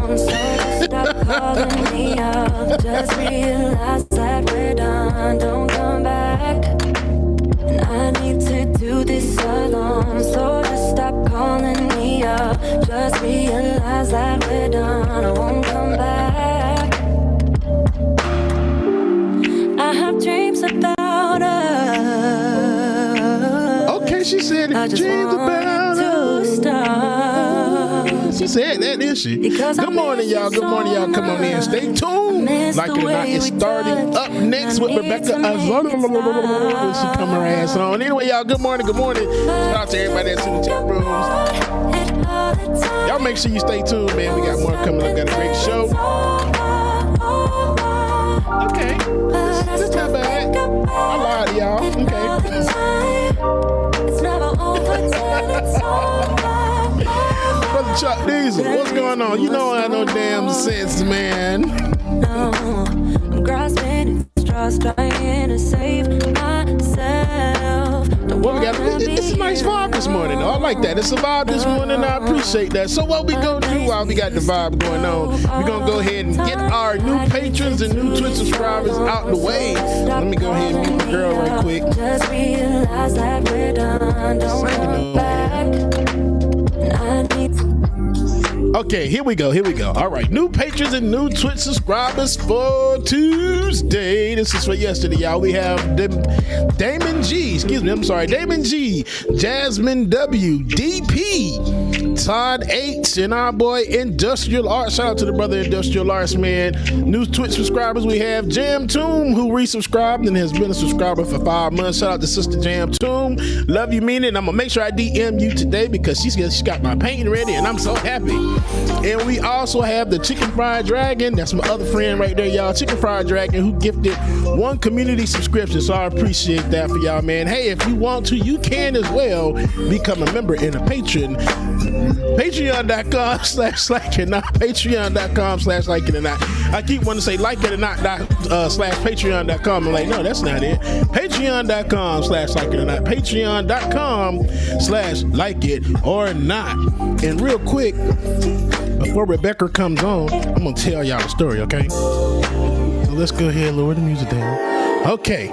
Just realize that we're done, don't come back. And I need to do this alone, so just stop calling me up. Just realize that we're done, I won't come back. I have dreams about us. Okay, she said it. Dreams about us. She said that, didn't she? Good morning, y'all. Good morning, y'all. Come on in. Stay tuned. Like it or not, it's starting up next with Rebecca Azona. She come her ass on. Anyway, y'all, good morning. Good morning. Shout out to everybody that's in the chat rooms. Y'all make sure you stay tuned, man. We got more coming up. Got a great show. Okay. That's not bad. I lied to y'all. Okay. It's never over till it's over. Brother Chuck Diesel, what's going on? You know I have no damn sense, man. No, I'm grasping at straws, trying to save myself. Well, it's a nice vibe this morning, though. I like that. It's a vibe this morning. I appreciate that. So what we gonna do while we got the vibe going on? We're gonna go ahead and get our new patrons and new Twitch subscribers out the way. Let me go ahead and meet my girl right quick. Just realize that we're done, don't come back. Okay, here we go. All right, new patrons and new Twitch subscribers for Tuesday. This is for yesterday, y'all. We have Damon G, Jasmine W, DP, Todd H, and our boy Industrial Arts. Shout out to the brother Industrial Arts, man. New Twitch subscribers, we have Jam Tomb, who resubscribed and has been a subscriber for 5 months. Shout out to Sister Jam Tomb. Love you, meaning. I'm gonna make sure I DM you today because she's got my painting ready, and I'm so happy. And we also have the Chicken Fried Dragon. That's my other friend right there, y'all. Chicken Fried Dragon, who gifted 1 community subscription. So I appreciate that for y'all, man. Hey, if you want to, you can as well become a member and a patron. Patreon.com/likeitandnot. Patreon.com/likeitandnot. I keep wanting to say like it or not /Patreon.com. I'm like, no, that's not it. Patreon.com/likeitandnot. Patreon.com/likeitandnot. And real quick, before Rebecca comes on, I'm gonna tell y'all a story, okay? So let's go ahead and lower the music down. Okay,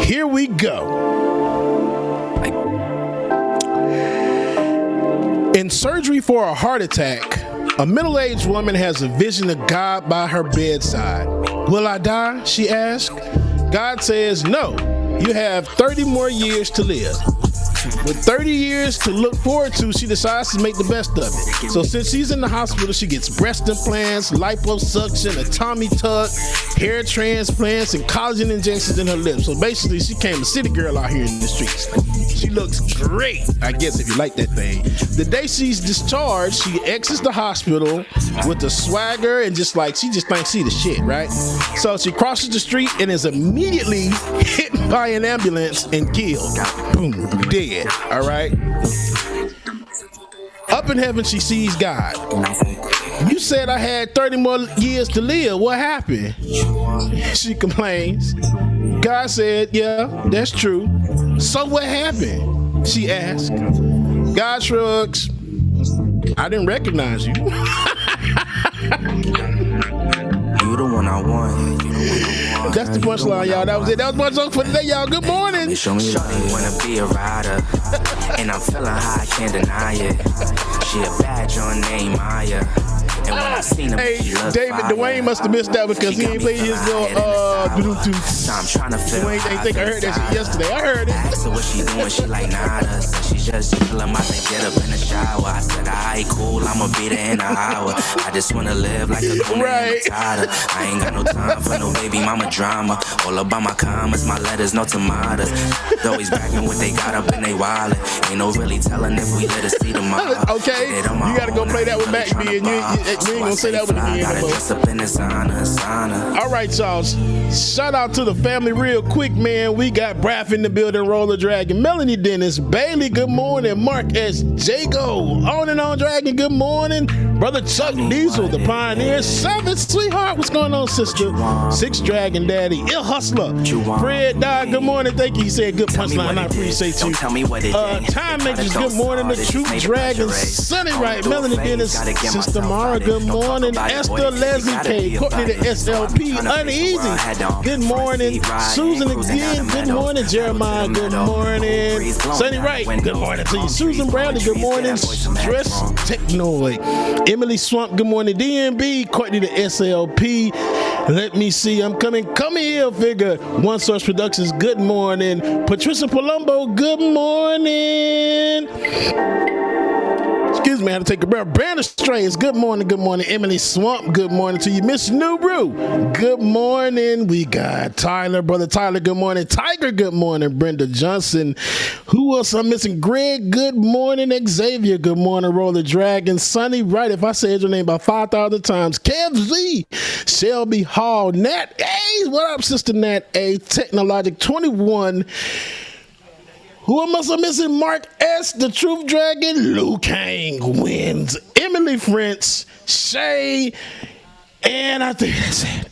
here we go. In surgery for a heart attack, a middle-aged woman has a vision of God by her bedside. Will I die? She asked. God says, no, you have 30 more years to live. With 30 years to look forward to, she decides to make the best of it. So since she's in the hospital, she gets breast implants, liposuction, a tummy tuck, hair transplants, and collagen injections in her lips. So basically, she became a city girl out here in the streets. She looks great, I guess, if you like that thing. The day she's discharged, she exits the hospital with the swagger and just thinks she the shit, right? So she crosses the street and is immediately hit by an ambulance and killed. Boom, dead, all right? Up in heaven, she sees God. You said I had 30 more years to live. What happened? She complains. God said, yeah, that's true. So what happened? She asked. God shrugs. I didn't recognize you. You the one I want. That's the punchline, y'all. That was it. That was my song for today, y'all. Good morning. Shorty wanna be a rider, and I'm feeling high, I can't deny it. She a bad John named Maya. And when I seen him, hey, David, Dwayne must have missed that because he ain't played his little Bluetooth. So I'm trying to feel. Dwayne ain't think I heard that shit yesterday. I heard it. I asked her what she doing, she like nada. She just chillin', I think get up in the shower. I said, alright, cool, I'ma be there in an hour. I just wanna live like a queen matata. I ain't got no time for no baby mama drama. All about my comments, my letters, no tomatoes. Always bragging what they got up in they wallet. Ain't no really telling if we let us see tomorrow. Okay, you gotta go play that with Mac B, and We ain't gonna say that with me anymore. All right, y'all. Shout out to the family real quick, man. We got Braff in the building, Roller Dragon, Melanie Dennis, Bailey, good morning, Mark S. Jago, On and On Dragon, good morning, brother Chuck Diesel, the Pioneer, Savage Sweetheart, what's going on, sister? Six Dragon Daddy, Ill Hustler, Fred Dog, good morning, thank you. He said good punchline, I appreciate you. Time Makers, good morning, the Truth Dragon, Sunny Right, Melanie Dennis, Sister Mara, good morning, Esther, Leslie K, Courtney the SLP, Uneasy, good morning, Susan again, good morning, Jeremiah, good morning, Sunny Right, good morning to you, Susan Bradley, good morning, Stress Technoid, Emily Swamp, good morning, DMB, Courtney the SLP, let me see, I'm coming here, figure, One Source Productions, good morning, Patricia Palumbo, good morning. Excuse me, I had to take a breath. Brandon Strays, good morning, Emily Swamp, good morning to you. Miss Nubru, good morning. We got Tyler, brother Tyler, good morning. Tiger, good morning. Brenda Johnson, who else I'm missing? Greg, good morning. Xavier, good morning. Roller Dragon, Sunny Right, if I said your name about 5,000 times. Kev Z, Shelby Hall, Nat A, what up, sister Nat A, Technologic 21. Who am I missing? Mark S., the Truth Dragon, Liu Kang wins. Emily French, Shay, and I think that's it.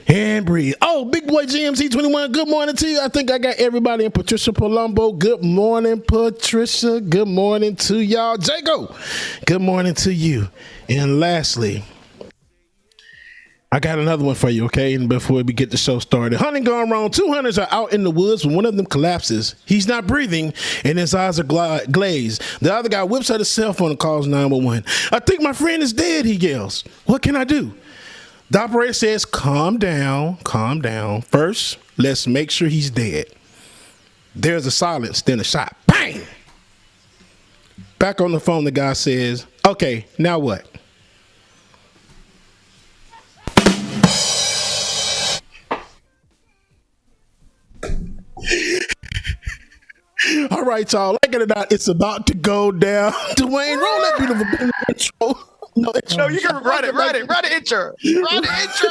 And Breathe. Oh, Big Boy GMC 21, good morning to you. I think I got everybody in. Patricia Palumbo, good morning, Patricia. Good morning to y'all. Jago, good morning to you. And lastly, I got another one for you, okay? And before we get the show started, hunting gone wrong. 2 hunters are out in the woods when one of them collapses. He's not breathing, and his eyes are glazed. The other guy whips out his cell phone and calls 911. I think my friend is dead, he yells. What can I do? The operator says, calm down, calm down. First, let's make sure he's dead. There's a silence, then a shot. Bang! Back on the phone, the guy says, okay, now what? All right, y'all. Like it or not, it's about to go down. Dwayne, roll that beautiful intro. No intro. No, you can run it. Run the intro. Run the intro.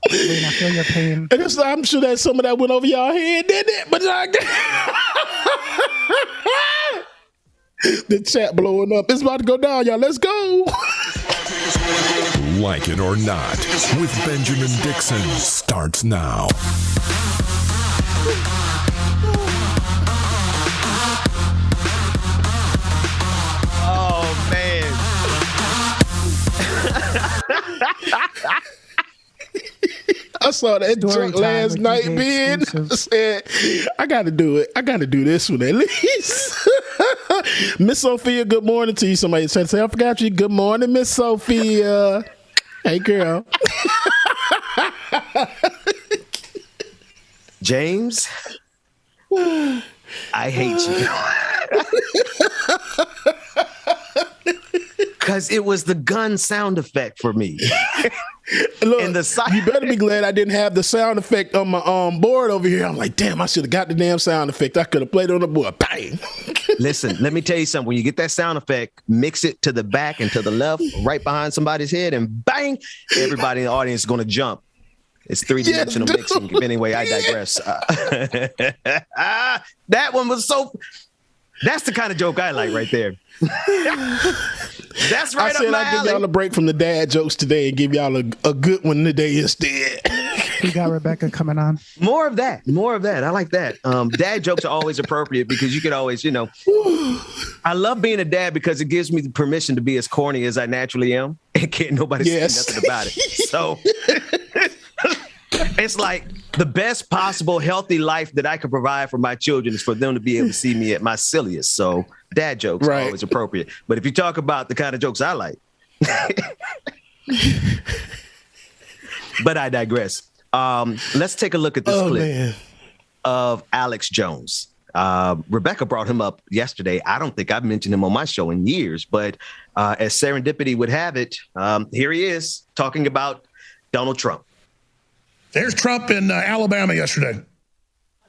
I feel your pain. And it's, I'm sure that some of that went over y'all head, didn't it? But the chat blowing up. It's about to go down, y'all. Let's go. Like It or Not with Benjamin Dixon starts now. Oh, man. I saw that joke last night, Ben. I said, I got to do it. I got to do this one at least. Miss Sophia, good morning to you. Somebody said, I forgot you. Good morning, Miss Sophia. Hey, girl. James, I hate you. Because it was the gun sound effect for me. Look, you better be glad I didn't have the sound effect on my board over here. I'm like, damn, I should have got the damn sound effect. I could have played it on the board. Bang. Listen, let me tell you something. When you get that sound effect, mix it to the back and to the left, right behind somebody's head, and bang, everybody in the audience is going to jump. It's three-dimensional mixing. Anyway, I digress. That one was so... That's the kind of joke I like right there. That's right. I said I'd give y'all a break from the dad jokes today and give y'all a good one today instead. We got Rebecca coming on. More of that. I like that. Dad jokes are always appropriate because you can always, I love being a dad because it gives me the permission to be as corny as I naturally am and can't nobody say nothing about it. So it's like the best possible healthy life that I could provide for my children is for them to be able to see me at my silliest. So dad jokes are always appropriate. But if you talk about the kind of jokes I like, but I digress. Let's take a look at this clip of Alex Jones. Rebecca brought him up yesterday. I don't think I've mentioned him on my show in years, but as serendipity would have it, here he is talking about Donald Trump. There's Trump in Alabama yesterday.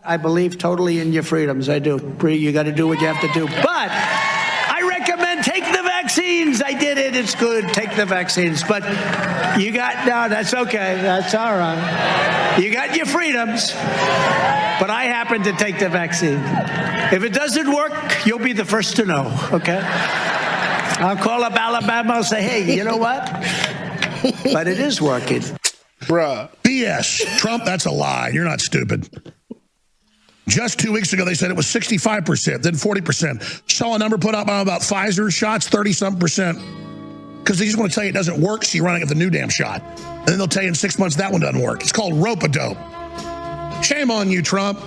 I believe totally in your freedoms. I do. You got to do what you have to do. But I recommend vaccines. I did it. It's good. Take the vaccines. But that's okay. That's all right. You got your freedoms. But I happen to take the vaccine. If it doesn't work, you'll be the first to know, okay? I'll call up Alabama. I'll say, hey, you know what? But it is working. Bruh. BS. Trump, that's a lie. You're not stupid. Just 2 weeks ago, they said it was 65%, then 40%. Saw a number put up about Pfizer shots, 30-something%. Because they just want to tell you it doesn't work, so you're running up the new damn shot. And then they'll tell you in 6 months that one doesn't work. It's called rope-a-dope. Shame on you, Trump.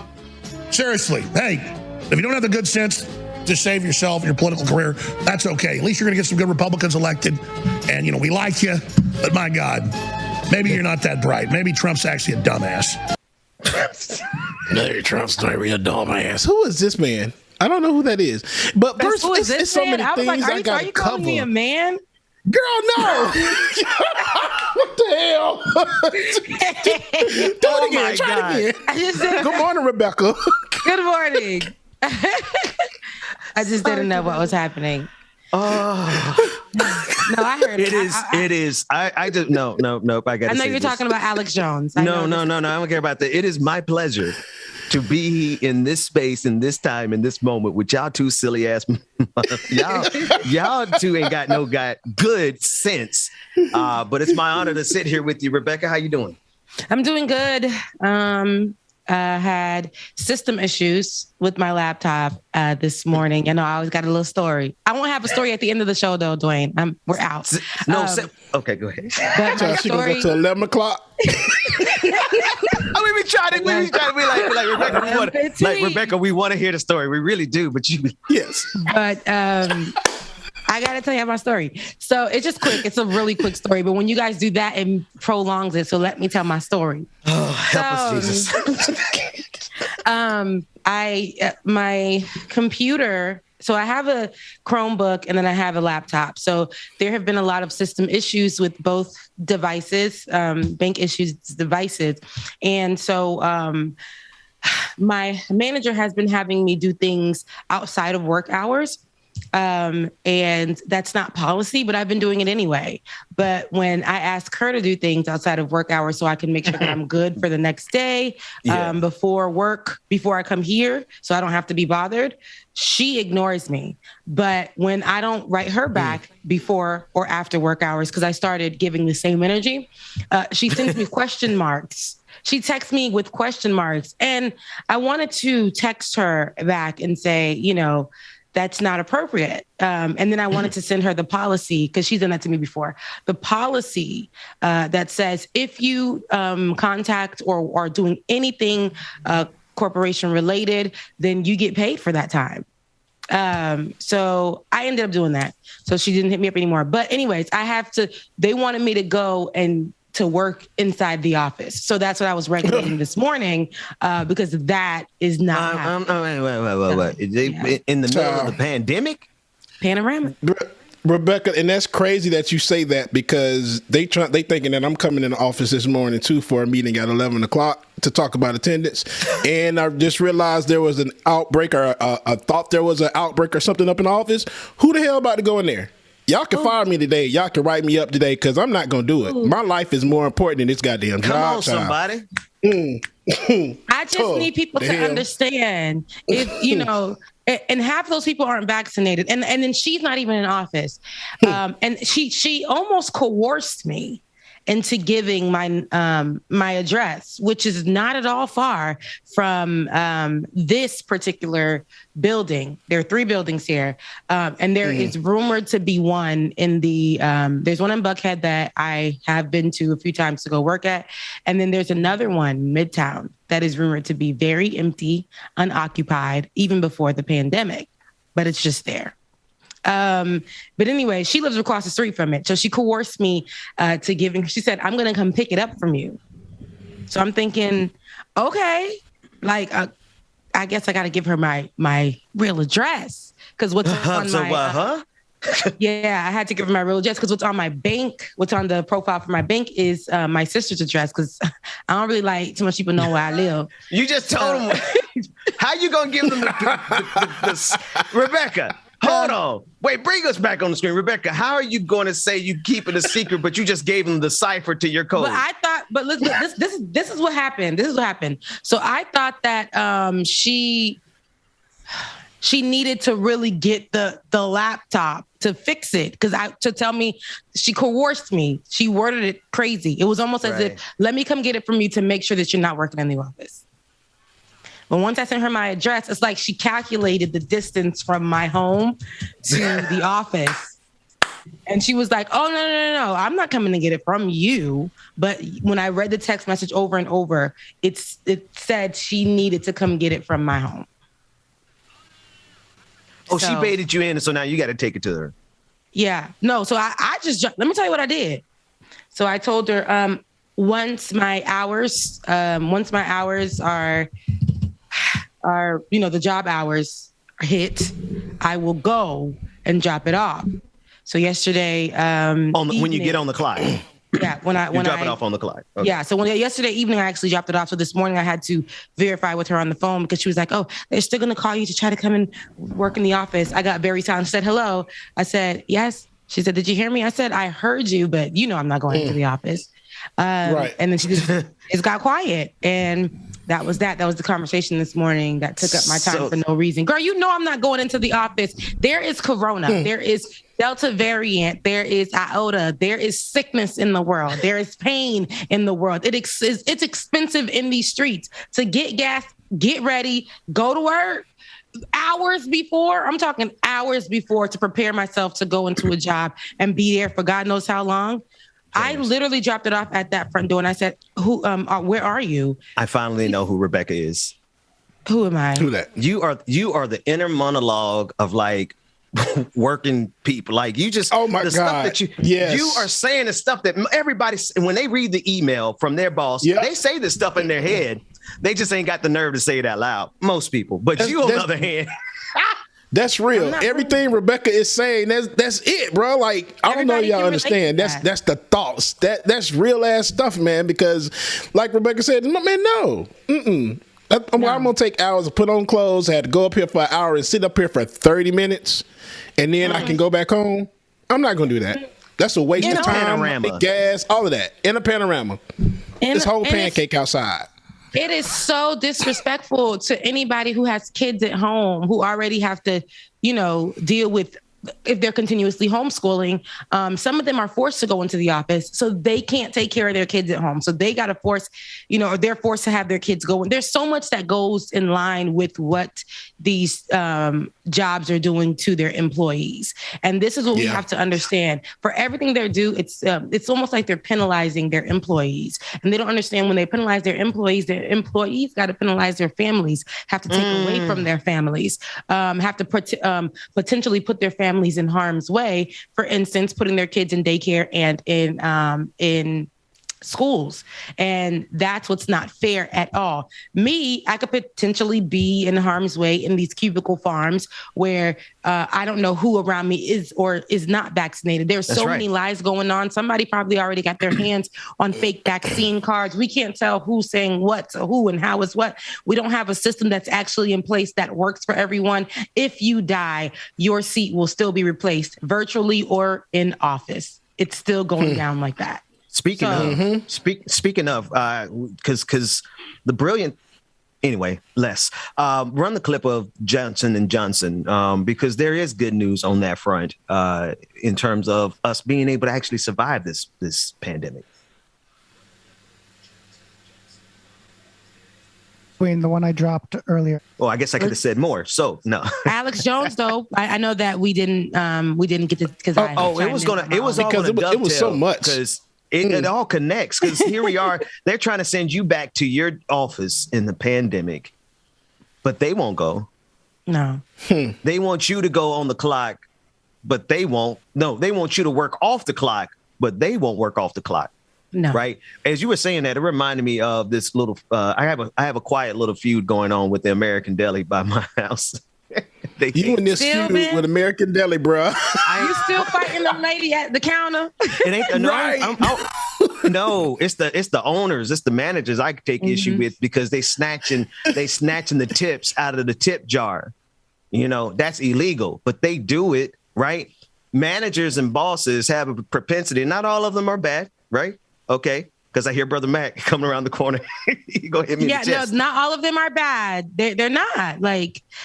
Seriously. Hey, if you don't have the good sense to save yourself and your political career, that's okay. At least you're going to get some good Republicans elected. And, we like you. But my God, maybe you're not that bright. Maybe Trump's actually a dumbass. Maybe Trump's not really a dumbass. Who is this man? I don't know who that is. But first, it's so many things I got to cover. Are you calling me a man? Girl, no. What the hell? Do it again. Try it again. Good morning, Rebecca. Good morning. I just didn't know what was happening. Oh. No, I heard it. It is. I just nope. I got. I know you're talking about Alex Jones. No. I don't care about that. It is my pleasure to be in this space, in this time, in this moment with y'all two silly ass. y'all two ain't got good sense. But it's my honor to sit here with you, Rebecca. How you doing? I'm doing good. Had system issues with my laptop this morning. I always got a little story. I won't have a story at the end of the show, though, Dwayne. We're out. Okay, go ahead. So she gonna go to 11 o'clock. We try to be like Rebecca. We want to hear the story. We really do. But yes. But I got to tell you my story. So it's just quick. It's a really quick story. But when you guys do that, it prolongs it. So let me tell my story. Oh, help us, Jesus. My computer, so I have a Chromebook and then I have a laptop. So there have been a lot of system issues with both devices, bank issues devices. And so my manager has been having me do things outside of work hours. And that's not policy, but I've been doing it anyway. But when I ask her to do things outside of work hours so I can make sure that I'm good for the next day, before work, before I come here, so I don't have to be bothered, she ignores me. But when I don't write her back before or after work hours, because I started giving the same energy, she sends me question marks. She texts me with question marks. And I wanted to text her back and say, that's not appropriate. And then I wanted to send her the policy, because she's done that to me before. The policy that says if you contact or are doing anything corporation related, then you get paid for that time. So I ended up doing that. So she didn't hit me up anymore. But anyways, they wanted me to go and to work inside the office. So that's what I was regulating this morning, because that is not happening. Wait. In the middle of the pandemic? Panoramic. Rebecca, and that's crazy that you say that, because they thinking that I'm coming in the office this morning too for a meeting at 11 o'clock to talk about attendance. And I just realized there was an outbreak, or I thought there was an outbreak or something up in the office. Who the hell about to go in there? Y'all can fire me today. Y'all can write me up today, because I'm not going to do it. My life is more important than this goddamn job. Come on, somebody. I just need people to understand if, and half of those people aren't vaccinated. And then she's not even in office. And she almost coerced me into giving my address, which is not at all far from this particular building. There are 3 buildings here, and there is rumored to be one in the. There's one in Buckhead that I have been to a few times to go work at, and then there's another one Midtown that is rumored to be very empty, unoccupied, even before the pandemic, but it's just there. But anyway, she lives across the street from it. So she coerced me to giving. She said, I'm going to come pick it up from you. So I'm thinking, okay, I guess I got to give her my real address, because what's on my yeah, I had to give her my real address, because what's on my bank, what's on the profile for my bank is my sister's address, because I don't really like too much people know where I live. You just told them. How you gonna give them the Rebecca? Hold on. Wait, bring us back on the screen. Rebecca, how are you going to say you keep it a secret, but you just gave them the cipher to your code? But I thought, but look, this is what happened. This is what happened. So I thought that she needed to really get the laptop to fix it, to tell me, she coerced me. She worded it crazy. It was almost as if, let me come get it from you to make sure that you're not working in the office. But once I sent her my address, it's like she calculated the distance from my home to the office. And she was like, oh, no, I'm not coming to get it from you. But when I read the text message over and over, it said she needed to come get it from my home. Oh, so, she baited you in, and so now you got to take it to her. Yeah. No, so I just, let me tell you what I did. So I told her, once my hours are, the job hours hit, I will go and drop it off. So yesterday, when you get on the clock. Yeah, when I drop it off on the clock. Okay. Yeah, so yesterday evening I actually dropped it off. So this morning I had to verify with her on the phone because she was like, "Oh, they're still going to call you to try to come and work in the office." I got very silent. She said, "Hello." I said, "Yes." She said, "Did you hear me?" I said, "I heard you, but I'm not going into the office." Right. And then she just got quiet, and that was that. That was the conversation this morning that took up my time for no reason. Girl, I'm not going into the office. There is Corona. There is Delta variant. There is iota. There is sickness in the world. There is pain in the world. It's expensive in these streets to get gas, get ready, go to work. Hours before, I'm talking hours before, to prepare myself to go into a job and be there for God knows how long. I literally dropped it off at that front door and I said, where are you? I finally know who Rebecca is. Who am I? Who that? You are the inner monologue of like working people. Like you just, oh my God. Stuff that you are saying the stuff that everybody, when they read the email from their boss, they say this stuff in their head. They just ain't got the nerve to say it out loud. Most people. But you, on the other hand. That's real. Everything Rebecca is saying, that's it, bro. Like, I don't know y'all understand. That's the thoughts. That's real ass stuff, man. Because like Rebecca said, man, no. I'm gonna take hours to put on clothes. I had to go up here for an hour and sit up here for 30 minutes, and then I can go back home. I'm not gonna do that. That's a waste of time, gas, all of that. In a panorama. This whole pancake outside. It is so disrespectful to anybody who has kids at home who already have to, deal with, if they're continuously homeschooling. Some of them are forced to go into the office, so they can't take care of their kids at home. So they got to force, or they're forced to have their kids go. And there's so much that goes in line with what these jobs are doing to their employees. And this is what we have to understand. For everything they do, it's almost like they're penalizing their employees. And they don't understand when they penalize their employees got to penalize their families, have to take away from their families, have to potentially put their families in harm's way. For instance, putting their kids in daycare and in schools. And that's what's not fair at all. I could potentially be in harm's way in these cubicle farms where I don't know who around me is or is not vaccinated. There's so many lies going on. Somebody probably already got their hands on fake vaccine cards. We can't tell who's saying what to who and how is what. We don't have a system that's actually in place that works for everyone. If you die, your seat will still be replaced virtually or in office. It's still going down like that. Speaking of, because the brilliant, anyway, run the clip of Johnson & Johnson, because there is good news on that front in terms of us being able to actually survive this pandemic. The one I dropped earlier. Well, I guess I could have said more. So no. Alex Jones, though, I know that we didn't get to because it was so much because it all connects. Because here we are, they're trying to send you back to your office in the pandemic, but they won't go. No, they want you to go on the clock, but they won't. No, they want you to work off the clock, but they won't work off the clock. No. Right. As you were saying that, it reminded me of this little, I have a quiet little feud going on with the American Deli by my house. You in this feud with American Deli, bro. You still fighting the lady at the counter? It ain't no, it's the owners, it's the managers I take issue with because they snatching the tips out of the tip jar. That's illegal, but they do it, right? Managers and bosses have a propensity. Not all of them are bad, right? Okay. Because I hear Brother Mac coming around the corner. He go hit me in the chest. No, not all of them are bad. They're not.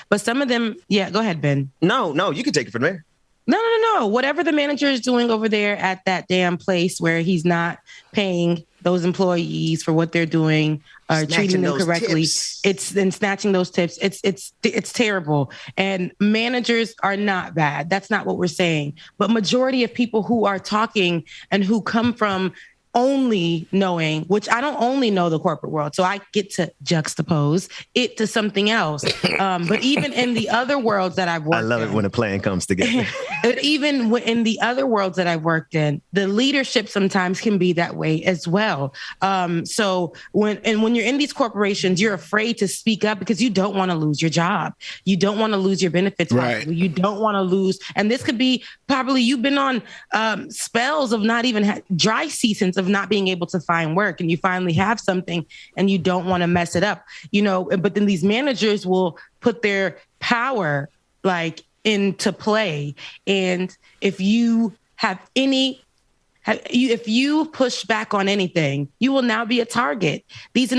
But some of them, go ahead, Ben. No, you can take it from there. No. Whatever the manager is doing over there at that damn place where he's not paying those employees for what they're doing or treating them correctly, it's snatching those tips. It's terrible. And managers are not bad. That's not what we're saying. But majority of people who are talking and who come from only knowing, which I don't only know the corporate world, so I get to juxtapose it to something else. But even in the other worlds that I've worked in, I love it when a plan comes together. Even in the other worlds that I've worked in, the leadership sometimes can be that way as well. So when you're in these corporations, you're afraid to speak up because you don't want to lose your job. You don't want to lose your benefits. Right. You don't want to lose. And this could be probably you've been on spells of not even dry seasons of not being able to find work, and you finally have something and you don't want to mess it up, but then these managers will put their power into play. And if you push back on anything, you will now be a target. These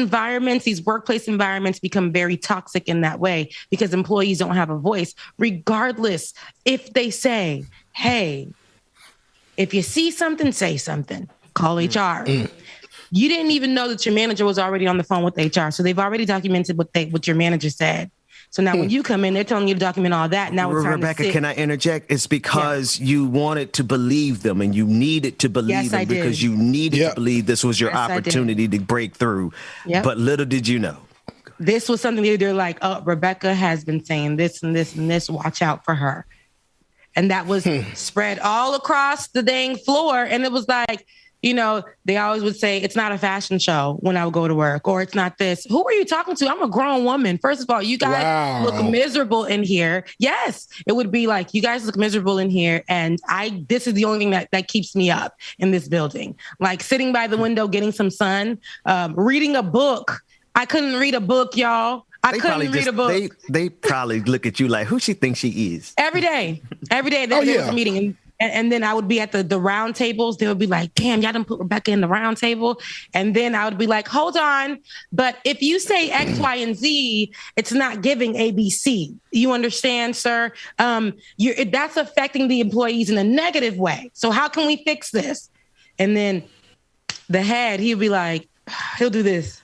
workplace environments become very toxic in that way because employees don't have a voice, regardless if they say, hey, if you see something, say something. Call HR. You didn't even know that your manager was already on the phone with HR. So they've already documented what your manager said. So now when you come in, they're telling you to document all that. Now it's time Rebecca, to sit. can I interject? It's because you wanted to believe them and you needed to believe them because you needed to believe this was your opportunity to break through. Yep. But little did you know. This was something they're like, oh, Rebecca has been saying this and this and this. Watch out for her. And that was spread all across the dang floor. And it was like, they always would say, it's not a fashion show when I would go to work, or it's not this. Who are you talking to? I'm a grown woman. First of all, you guys look miserable in here. Yes, it would be like, you guys look miserable in here. And this is the only thing that keeps me up in this building. Like sitting by the window, getting some sun, reading a book. I couldn't read a book, y'all. I couldn't read a book. They probably look at you like, who she thinks she is? Every day there was a meeting. And then I would be at the round tables. They would be like, damn, y'all done put Rebecca in the round table. And then I would be like, hold on. But if you say X, Y, and Z, it's not giving ABC. You understand, sir? That's affecting the employees in a negative way. So how can we fix this? And then the head, he'll be like, he'll do this.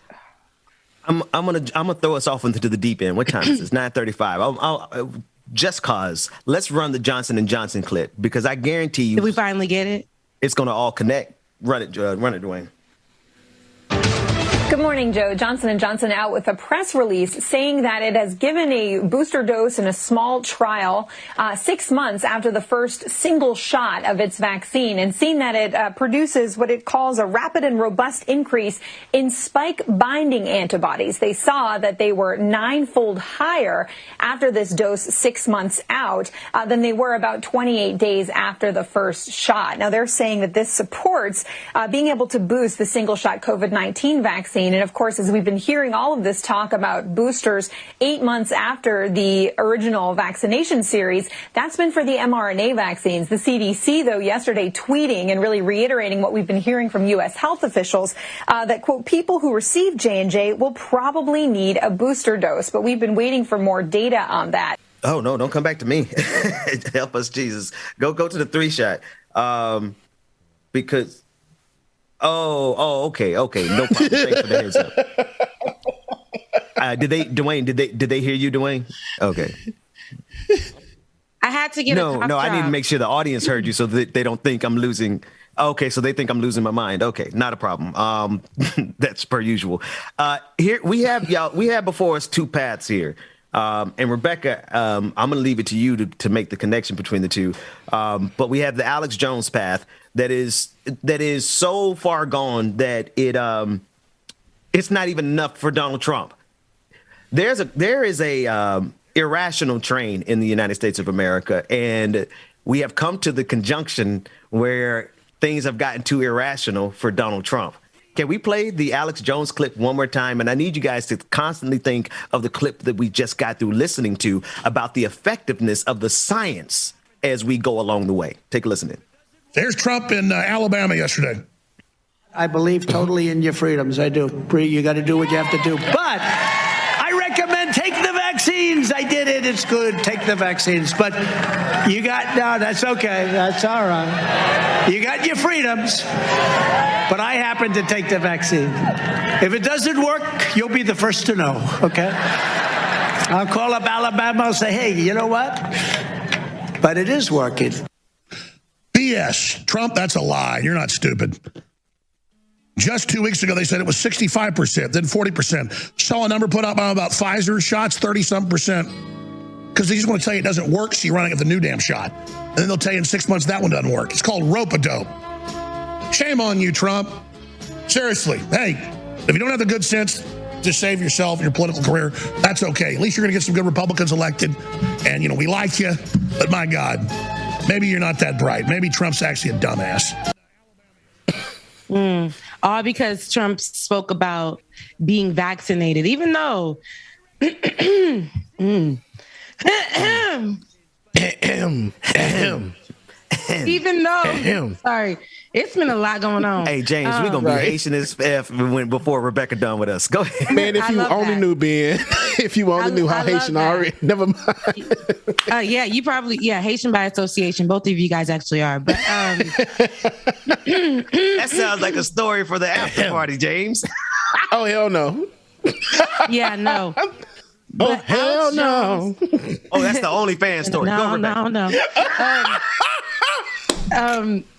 I'm gonna throw us off into the deep end. What time is this? 9:35. Just cause, let's run the Johnson & Johnson clip because I guarantee you. Did we finally get it? It's going to all connect. Run it, Dwayne. Good morning, Joe. Johnson & Johnson out with a press release saying that it has given a booster dose in a small trial 6 months after the first single shot of its vaccine and seen that it produces what it calls a rapid and robust increase in spike binding antibodies. They saw that they were 9-fold higher after this dose 6 months out than they were about 28 days after the first shot. Now, they're saying that this supports being able to boost the single shot COVID-19 vaccine. And of course, as we've been hearing all of this talk about boosters 8 months after the original vaccination series, that's been for the mRNA vaccines. The CDC, though, yesterday tweeting and really reiterating what we've been hearing from U.S. health officials, that, quote, people who receive J&J will probably need a booster dose. But we've been waiting for more data on that. Oh, no, don't come back to me. Help us, Jesus. Go to the 3-shot. Because... Oh, okay. No problem. Thanks for the heads up. Did they hear you, Dwayne? Okay. I had to get No, I need to make sure the audience heard you so that they don't think I'm losing. Okay, so they think I'm losing my mind. Okay, not a problem. That's per usual. Here we have before us two paths here. And Rebecca, I'm going to leave it to you to make the connection between the two. But we have the Alex Jones path that is so far gone that it's not even enough for Donald Trump. There is a irrational train in the United States of America, and we have come to the conjunction where things have gotten too irrational for Donald Trump. Can we play the Alex Jones clip one more time? And I need you guys to constantly think of the clip that we just got through listening to about the effectiveness of the science as we go along the way. Take a listen in. There's Trump in Alabama yesterday. I believe totally in your freedoms. I do. You got to do what you have to do. But I recommend take the vaccines. I did it. It's good. Take the vaccines. But you got, no, that's okay. That's all right. You got your freedoms. But I happen to take the vaccine. If it doesn't work, you'll be the first to know, okay? I'll call up Alabama and say, hey, you know what? But it is working. BS. Trump, that's a lie. You're not stupid. Just 2 weeks ago, they said it was 65%, then 40%. Saw a number put up on about Pfizer shots, 30-something%. Because they just want to tell you it doesn't work, so you're running at the new damn shot. And then they'll tell you in 6 months that one doesn't work. It's called rope-a-dope. Shame on you, Trump. Seriously. Hey, if you don't have the good sense to save yourself and your political career, that's okay. At least you're going to get some good Republicans elected. And, you know, we like you. But my God, maybe you're not that bright. Maybe Trump's actually a dumbass. All because Trump spoke about being vaccinated, even though even though sorry, it's been a lot going on. Hey, James, we're going to be Haitian as F before Rebecca done with us. Go ahead. Man, if you only knew, Ben, if you only knew how Haitian already, never mind. Yeah, you probably, Haitian by association. Both of you guys actually are. But that sounds like a story for the after party, James. Oh, hell no. Yeah, no. Oh, hell no. Oh, that's the OnlyFans story. No.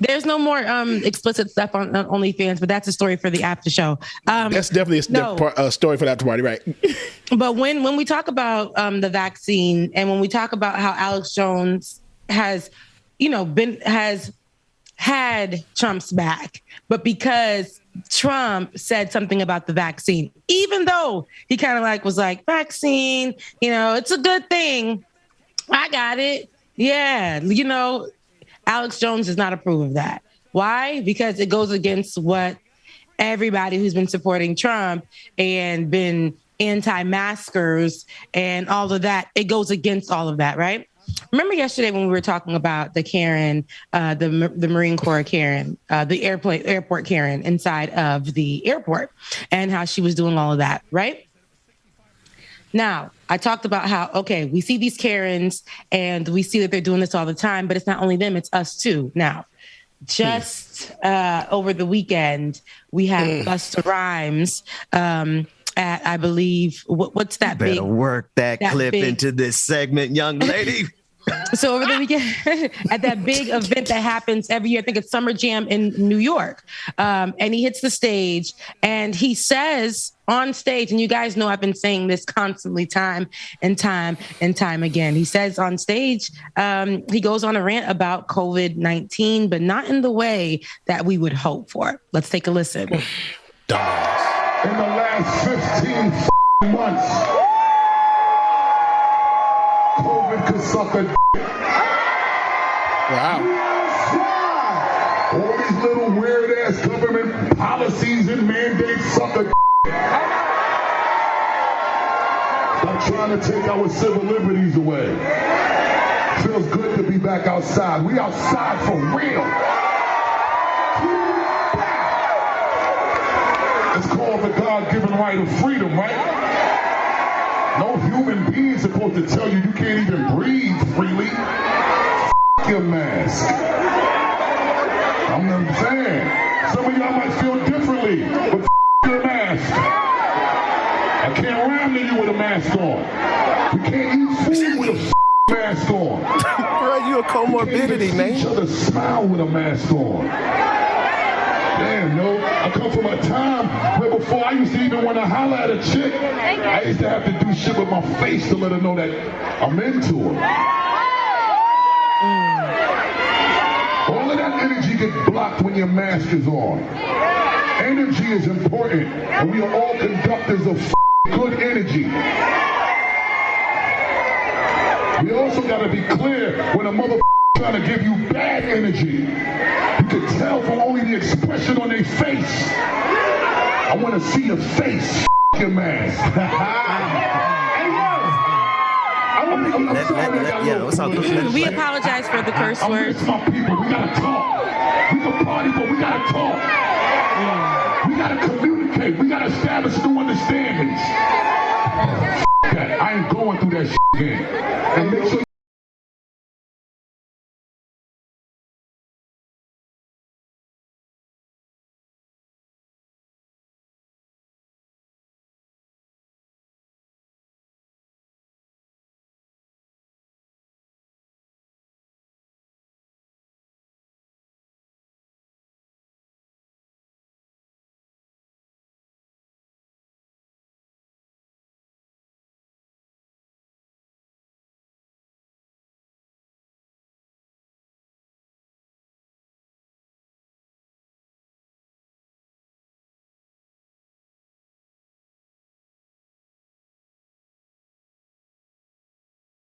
There's no more explicit stuff on OnlyFans, but that's a story for the after show. That's definitely a story for the after party, right? But when we talk about the vaccine, and when we talk about how Alex Jones has had Trump's back, but because Trump said something about the vaccine, even though he kind of was like, vaccine, it's a good thing. I got it. Yeah. Alex Jones does not approve of that. Why? Because it goes against what everybody who's been supporting Trump and been anti-maskers and all of that, it goes against all of that, right? Remember yesterday when we were talking about the Karen, the Marine Corps Karen, the airport Karen inside of the airport and how she was doing all of that, right? Now, I talked about how, okay, we see these Karens and we see that they're doing this all the time, but it's not only them, it's us too. Now, just over the weekend, we had Busta Rhymes at, I believe, what's that big? Better work that clip into this segment, young lady. So over the weekend, at that big event that happens every year, I think it's Summer Jam in New York, and he hits the stage and he says on stage, and you guys know I've been saying this constantly time and time again. He says on stage, he goes on a rant about COVID-19, but not in the way that we would hope for. Let's take a listen. Dumbass. In the last 15 months, COVID could suck a dick. Wow. All these little weird-ass government policies and mandates suck a dick. Stop trying to take our civil liberties away. Feels good to be back outside. We outside for real. It's called the God-given right of freedom, right? No human being is supposed to tell you you can't even breathe freely. F your mask. I'm saying. Some of y'all might feel differently, but f your mask. I can't rhyme to you with a mask on. We can't eat food with a mask on. Bro, you a comorbidity, man. Each other smile with a mask on. Damn, no. I come from a time where before I used to even want to holler at a chick, I used to have to do shit with my face to let her know that I'm into her. All of that energy gets blocked when your mask is on. Energy is important, and we are all conductors of good energy. We also got to be clear when a mother trying to give you bad energy. You can tell from only the expression on their face. I want to see your face, your mask. Hey, yo. We apologize for the curse words. My people, we gotta talk. We can party, but we gotta talk. We gotta communicate. We gotta establish new understandings. That I ain't going through that shit again.